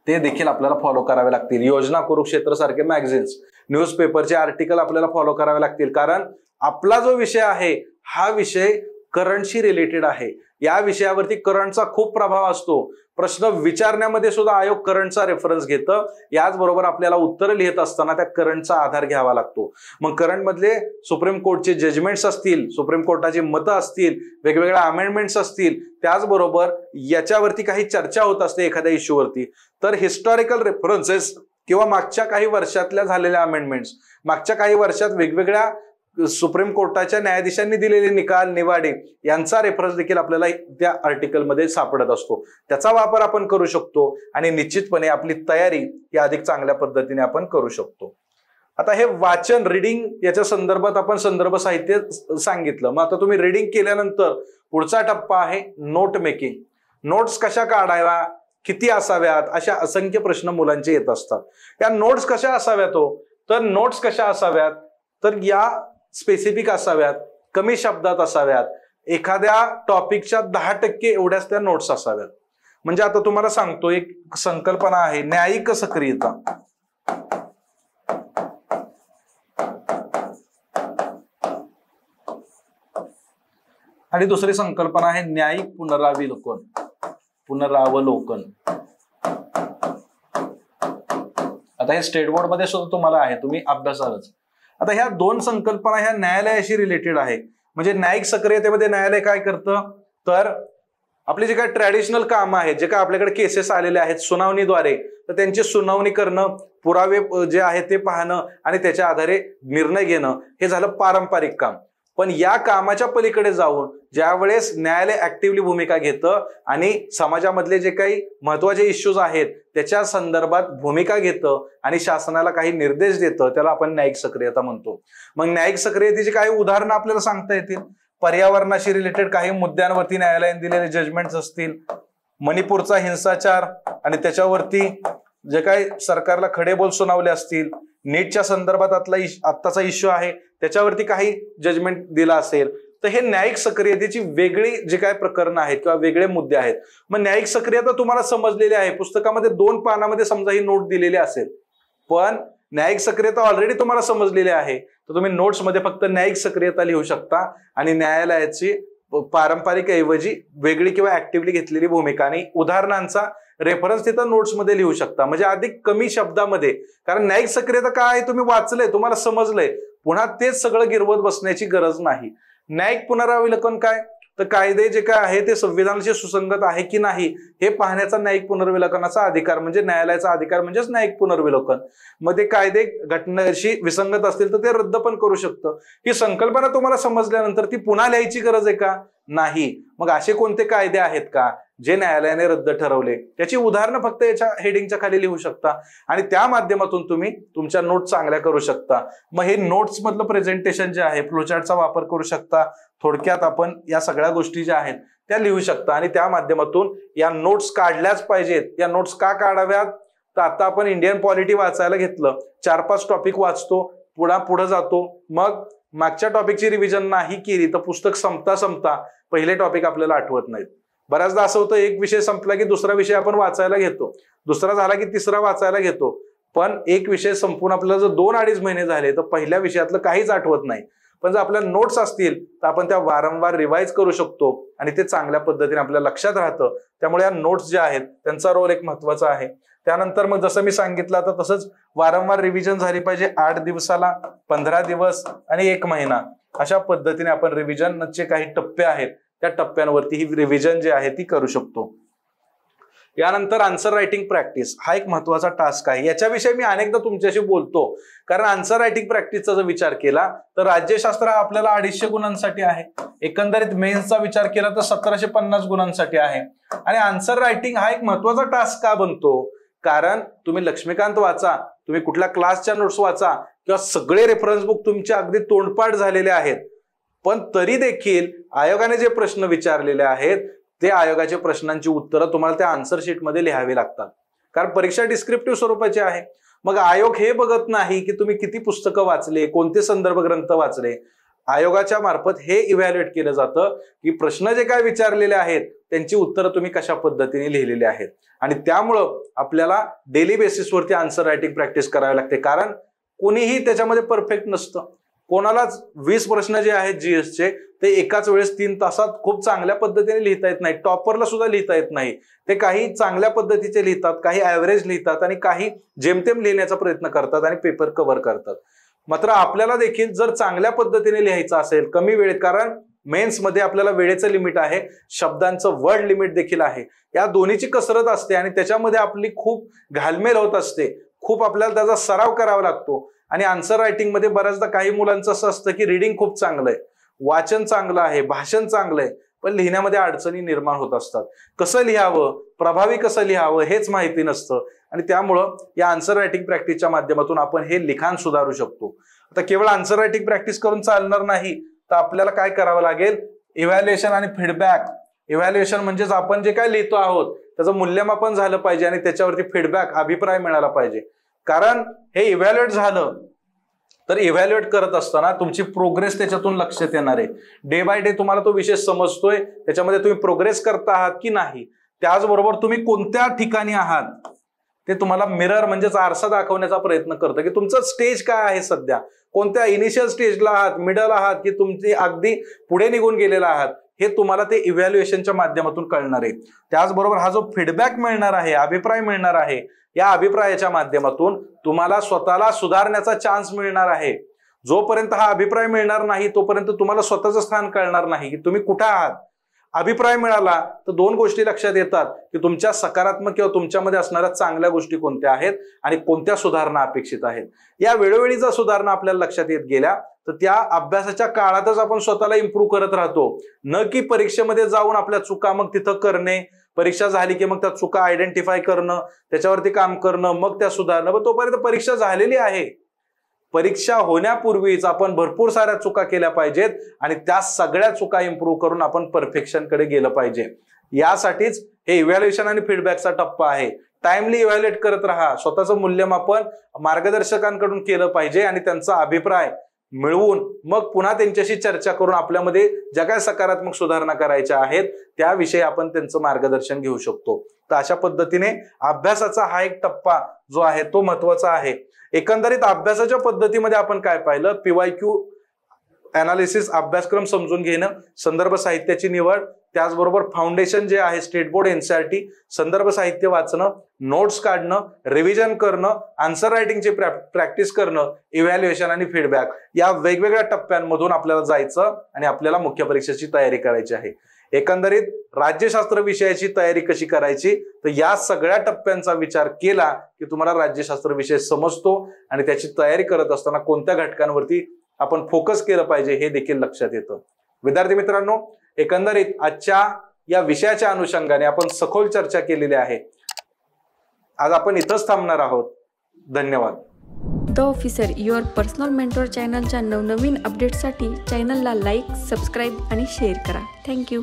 ते देखील आपल्याला फॉलो करावे लागतील. योजना, कुरुक्षेत्र सारखे मॅगझिन्स, न्यूजपेपरचे आर्टिकल आपल्याला फॉलो करावे लागतील. कारण आपला जो विषय आहे हा विषय करंटशी रिलेटेड आहे. या विषयावरती करंटचा खूप प्रभाव असतो. प्रश्न विचारण्यामध्ये सुद्धा आयोग करंटचा रेफरन्स घेतं. याचबरोबर आपल्याला उत्तर लिहित असताना त्या करंटचा आधार घ्यावा लागतो. मग करंट मधले सुप्रीम कोर्टचे जजमेंट्स असतील, सुप्रीम कोर्टाची मतं असतील, वेगवेगळ्या अमेंडमेंट्स असतील, त्याचबरोबर याच्यावरती काही चर्चा होत असते एखाद्या इश्यूवरती, तर हिस्टॉरिकल रेफरन्सेस किंवा मागच्या काही वर्षातल्या झालेल्या अमेंडमेंट्स, मागच्या काही वर्षात वेगवेगळ्या सुप्रीम कोर्टाच्या न्यायाधीशांनी दिलेले निकाल, निवाडे यांचा रेफरन्स देखील आपल्याला त्या आर्टिकलमध्ये सापडत असतो. त्याचा वापर आपण करू शकतो आणि निश्चितपणे आपली तयारी ही अधिक चांगल्या पद्धतीने आपण करू शकतो. आता हे वाचन, रीडिंग, याच्या संदर्भात आपण संदर्भ साहित्य सांगितलं. मग आता तुम्ही रीडिंग केल्यानंतर पुढचा टप्पा आहे नोट मेकिंग. नोट्स कशा काढाव्या, किती असाव्यात, अशा असंख्य प्रश्न मुलांचे येत असतात. या नोट्स कशा असाव्यात हो? तर नोट्स कशा असाव्यात तर या स्पेसिफिक असाव्यात, कमी शब्दात असाव्यात, एखाद्या टॉपिकच्या 10% एवढ्याच त्या नोट्स असाव्यात. म्हणजे आता तुम्हाला सांगतो, एक संकल्पना आहे न्यायिक सक्रियता. आणि दुसरी संकल्पना आहे न्यायिक पुनरावलोकन. पुनरावलोकन आता हे स्टेट बोर्ड मध्ये सुद्धा तुम्हाला आहे, तुम्ही अभ्यासालच. आता ह्या दोन संकल्पना ह्या न्यायालयाशी रिलेटेड आहे. म्हणजे न्यायिक सक्रियतेमध्ये न्यायालय काय करतं, तर आपले जे काही ट्रॅडिशनल काम आहेत, जे काय आपल्याकडे केसेस आलेले आहेत सुनावणीद्वारे, तर त्यांची सुनावणी करणं, पुरावे जे आहेत ते पाहणं आणि त्याच्या आधारे निर्णय घेणं, हे झालं पारंपरिक काम. पण या कामाच्या पलीकडे जाऊन ज्यावेळेस न्यायालय ऍक्टिव्हली भूमिका घेतं आणि समाजामधले जे काही महत्वाचे इश्यूज आहेत त्याच्या संदर्भात भूमिका घेतं आणि शासनाला काही निर्देश देतं, त्याला आपण न्यायिक सक्रियता म्हणतो. मग न्यायिक सक्रियतेची काही उदाहरणं आपल्याला सांगता येतील. पर्यावरणाशी रिलेटेड काही मुद्द्यांवरती न्यायालयाने दिलेले जजमेंट्स असतील, मणिपूरचा हिंसाचार आणि त्याच्यावरती जे काही सरकारला खडेबोल सुनावले असतील, नीटच्या संदर्भात आत्ताचा इश्यू आहे त्याच्यावरती काही जजमेंट दिला असेल, तर हे न्यायिक सक्रियतेची वेगळी जे काही प्रकरणं आहेत किंवा वेगळे मुद्दे आहेत. मग न्यायिक सक्रियता तुम्हाला समजलेली आहे, पुस्तकामध्ये 2 पानामध्ये समजा ही नोट दिलेली असेल, पण न्यायिक सक्रियता ऑलरेडी तुम्हाला समजलेली आहे, तर तुम्ही नोट्समध्ये फक्त न्यायिक सक्रियता लिहू शकता आणि न्यायालयाची पारंपरिक ऐवजी वेगळी किंवा ऍक्टिव्हली घेतलेली भूमिका आणि उदाहरणांचा रेफरन्स तिथं नोट्समध्ये लिहू शकता, म्हणजे अधिक कमी शब्दामध्ये. कारण न्यायिक सक्रियता काय आहे तुम्ही वाचलंय, तुम्हाला समजलंय, पुन्हा तेच सगळं गिरवत बसण्याची गरज नाही. न्यायिक पुनरावलोकन काय, तर कायदे जे काय आहे ते संविधानाशी सुसंगत आहे की नाही हे पाहण्याचा न्यायिक पुनर्विलोकनाचा अधिकार म्हणजे न्यायालयाचा अधिकार म्हणजेच न्यायिक पुनर्विलोकन. मग ते कायदे घटनेशी विसंगत असतील तर ते रद्द पण करू शकतं. ही संकल्पना तुम्हाला समजल्यानंतर ती पुन्हा लिहायची गरज आहे का, नाही. मग असे कोणते कायदे आहेत का जे न्यायालयाने रद्द ठरवले, त्याची उदाहरणं फक्त याच्या हेडिंगच्या खाली लिहू शकता आणि त्या माध्यमातून तुम्ही तुमच्या नोट्स चांगल्या करू शकता. मग हे नोट्स मधलं प्रेझेंटेशन जे आहे फ्लोचार्टचा वापर करू शकता. थोडक्यात आपण या सगळ्या गोष्टी ज्या आहेत त्या लिहू शकता आणि त्या माध्यमातून या नोट्स काढल्याच पाहिजेत. या नोट्स का काढाव्यात, तर आता आपण इंडियन पॉलिटी वाचायला घेतलं, 4-5 टॉपिक वाचतो, पुढे जातो, मग मागच्या टॉपिकची रिव्हिजन नाही केली तर पुस्तक संपता पहिले टॉपिक आपल्याला आठवत नाहीत. बऱ्याचदा असं होतं, एक विषय संपला की दुसरा विषय आपण वाचायला घेतो, दुसरा झाला की तिसरा वाचायला घेतो, पण एक विषय संपून आपल्याला जर 2-2.5 महिने झाले तर पहिल्या विषयातलं काहीच आठवत नाही. पण जर आपल्या नोट्स असतील तर आपण त्या वारंवार रिवाइज करू शकतो आणि ते चांगल्या पद्धतीने आपल्या लक्षात राहतं. त्यामुळे या नोट्स ज्या आहेत त्यांचा रोल एक महत्वाचा आहे. त्यानंतर मग जसं मी सांगितलं आता तसंच वारंवार रिव्हिजन झाली पाहिजे. 8 दिवसाला, 15 दिवस आणि 1 महिना अशा पद्धतीने आपण रिव्हिजनचे काही टप्पे आहेत त्या टप्प्यांवरती ही रिव्हिजन जी आहे ती करू शकतो. यानंतर आन्सर रायटिंग प्रॅक्टिस हा एक महत्वाचा टास्क आहे. याच्याविषयी मी अनेकदा तुमच्याशी बोलतो, कारण आन्सर रायटिंग प्रॅक्टिसचा जर विचार केला तर राज्यशास्त्र हा आपल्याला 250 गुणांसाठी आहे, एकंदरीत मेन्सचा विचार केला तर 1750 गुणांसाठी आहे. आणि आन्सर रायटिंग हा एक महत्वाचा टास्क का बनतो, कारण तुम्ही लक्ष्मीकांत वाचा, तुम्ही कुठल्या क्लासच्या नोट्स वाचा किंवा सगळे रेफरन्स बुक तुमचे अगदी तोंडपाठ झालेले आहेत, पण तरी देखील आयोगाने जे प्रश्न विचारलेले आहेत ते आयोगाच्या प्रश्नांची उत्तरं तुम्हाला त्या आन्सर शीट मध्ये लिहावी लागतात, कारण परीक्षा डिस्क्रिप्टिव्ह स्वरूपाची आहे. मग आयोग हे बघत नाही की तुम्ही किती पुस्तकं वाचले, कोणते संदर्भ ग्रंथ वाचले. आयोगाच्या मार्फत हे इव्हॅल्युएट केलं जातं की प्रश्न जे काय विचारलेले आहेत त्यांची उत्तरं तुम्ही कशा पद्धतीने लिहिलेली आहेत. आणि त्यामुळं आपल्याला डेली बेसिसवरती आन्सर रायटिंग प्रॅक्टिस करावी लागते, कारण कोणीही त्याच्यामध्ये परफेक्ट नसतं. कोणालाच 20 प्रश्न जे आहेत जीएसचे ते एकाच वेळेस 3 तासात खूप चांगल्या पद्धतीने लिहिता येत नाही. टॉपरला सुद्धा लिहिता येत नाही. ते काही चांगल्या पद्धतीचे लिहितात, काही ऍव्हरेज लिहितात आणि काही जेमतेम लिहिण्याचा प्रयत्न करतात आणि पेपर कव्हर करतात. मात्र आपल्याला देखील जर चांगल्या पद्धतीने लिहायचं असेल कमी वेळेत, कारण मेन्स मध्ये आपल्याला वेळेचं लिमिट आहे, शब्दांचं वर्ड लिमिट देखील आहे, या दोन्हीची कसरत असते आणि त्याच्यामध्ये आपली खूप घालमेल होत असते, खूप आपल्याला त्याचा सराव करावा लागतो. आणि आन्सर रायटिंग मध्ये बऱ्याचदा काही मुलांचं असं असतं की रिडिंग खूप चांगलं आहे, वाचन चांगलं आहे, भाषण चांगलं आहे, पण लिहिण्यामध्ये अडचणी निर्माण होत असतात. कसं लिहावं, प्रभावी कसं लिहावं हेच माहिती नसतं आणि त्यामुळं या आन्सर रायटिंग प्रॅक्टिसच्या माध्यमातून आपण हे लिखाण सुधारू शकतो. आता केवळ आन्सर रायटिंग प्रॅक्टिस करून चालणार नाही, तर आपल्याला काय करावं लागेल, इव्हॅल्युएशन आणि फीडबॅक. इव्हॅल्युएशन म्हणजेच आपण जे काय लिहितो आहोत त्याचं मूल्यमापन झालं पाहिजे आणि त्याच्यावरती फीडबॅक अभिप्राय मिळाला पाहिजे. कारण हे इव्हॅल्युएट झालं तर इव्हॅल्युएट करत असताना तुमची प्रोग्रेस त्याच्यातून लक्षात येणार आहे. डे बाय डे तुम्हाला तो विषय समजतोय, त्याच्यामध्ये तुम्ही प्रोग्रेस करता आहात की नाही, त्याचबरोबर तुम्ही कोणत्या ठिकाणी आहात ते तुम्हाला मिरर म्हणजेच आरसा दाखवण्याचा प्रयत्न करतं की तुमचं स्टेज काय आहे सध्या, कोणत्या इनिशियल स्टेजला आहात, मिडल आहात की तुमची अगदी पुढे निघून गेलेला आहात, हे तुम्हाला ते इव्हॅल्युएशनच्या माध्यमातून कळणार आहे। त्याचबरोबर हा जो फीडबॅक मिळणार आहे, अभिप्राय मिळणार आहे, या अभिप्रायाच्या माध्यमातून तुम्हाला स्वतःला सुधारण्याचा चान्स मिळणार आहे। जोपर्यंत हा अभिप्राय मिळणार नाही तोपर्यंत तुम्हाला स्वतःचं स्थान कळणार नाही की तुम्ही कुठे आहात। अभिप्राय मिळाला तर दोन गोष्टी लक्षात येतात की तुमच्या सकारात्मक किंवा तुमच्यामध्ये असणाऱ्या चांगल्या गोष्टी कोणत्या आहेत आणि कोणत्या सुधारणा अपेक्षित आहेत। या वेळोवेळी जर सुधारणा आपल्याला लक्षात येत गेल्या तर त्या अभ्यासाच्या काळातच आपण स्वतःला इम्प्रूव्ह करत राहतो, न की परीक्षेमध्ये जाऊन आपल्या चुका मग तिथं करणे, परीक्षा झाली की मग त्या चुका आयडेंटिफाय करणं, त्याच्यावरती काम करणं, मग त्या सुधारणं। पण तोपर्यंत परीक्षा झालेली आहे। परीक्षा होण्यापूर्वीच आपण भरपूर साऱ्या चुका केल्या पाहिजेत आणि त्या सगळ्या चुका इम्प्रूव्ह करून आपण परफेक्शन कडे गेलं पाहिजे। यासाठीच हे इव्हॅल्युएशन आणि फीडबॅकचा टप्पा आहे। टाइमली इव्हॅल्युएट करत राहा, स्वतःचं मूल्यमापन मार्गदर्शकांकडून केलं पाहिजे आणि त्यांचा अभिप्राय मिळवून मग पुन्हा त्यांच्याशी चर्चा करून आपल्यामध्ये ज्या काही सकारात्मक सुधारणा करायच्या आहेत त्याविषयी आपण त्यांचं मार्गदर्शन घेऊ शकतो। तर अशा पद्धतीने अभ्यासाचा हा एक टप्पा जो आहे तो महत्वाचा आहे। एकंदरीत अभ्यासाच्या पद्धतीमध्ये आपण काय पाहिलं, PYQ अनालिसिस, अभ्यासक्रम समजून घेणं, संदर्भ साहित्याची निवड, त्याचबरोबर फाउंडेशन जे आहे स्टेट बोर्ड NCERT, संदर्भ साहित्य वाचणं, नोट्स काढणं, रिव्हिजन करणं, आन्सर रायटिंगची प्रॅक्टिस करणं, इव्हॅल्युएशन आणि फीडबॅक, या वेगवेगळ्या टप्प्यांमधून आपल्याला जायचं आणि आपल्याला मुख्य परीक्षेची तयारी करायची आहे। एकंदरीत राज्यशास्त्र विषयाची तयारी कशी करायची, तर या सगळ्या टप्प्यांचा विचार केला की तुम्हाला राज्यशास्त्र विषय समजतो आणि त्याची तयारी करत असताना कोणत्या घटकांवरती आपण फोकस केलं पाहिजे हे देखील लक्षात येतं। विद्यार्थी मित्रांनो, एकंदरीत आजच्या या विषयाच्या अनुषंगाने आपण सखोल चर्चा केलेली आहे। आज आपण इथंच थांबणार आहोत। धन्यवाद। The officer your personal mentor चॅनलच्या नवनवीन अपडेट्ससाठी चॅनलला लाईक, सबस्क्राईब आणि शेअर करा। थँक्यू।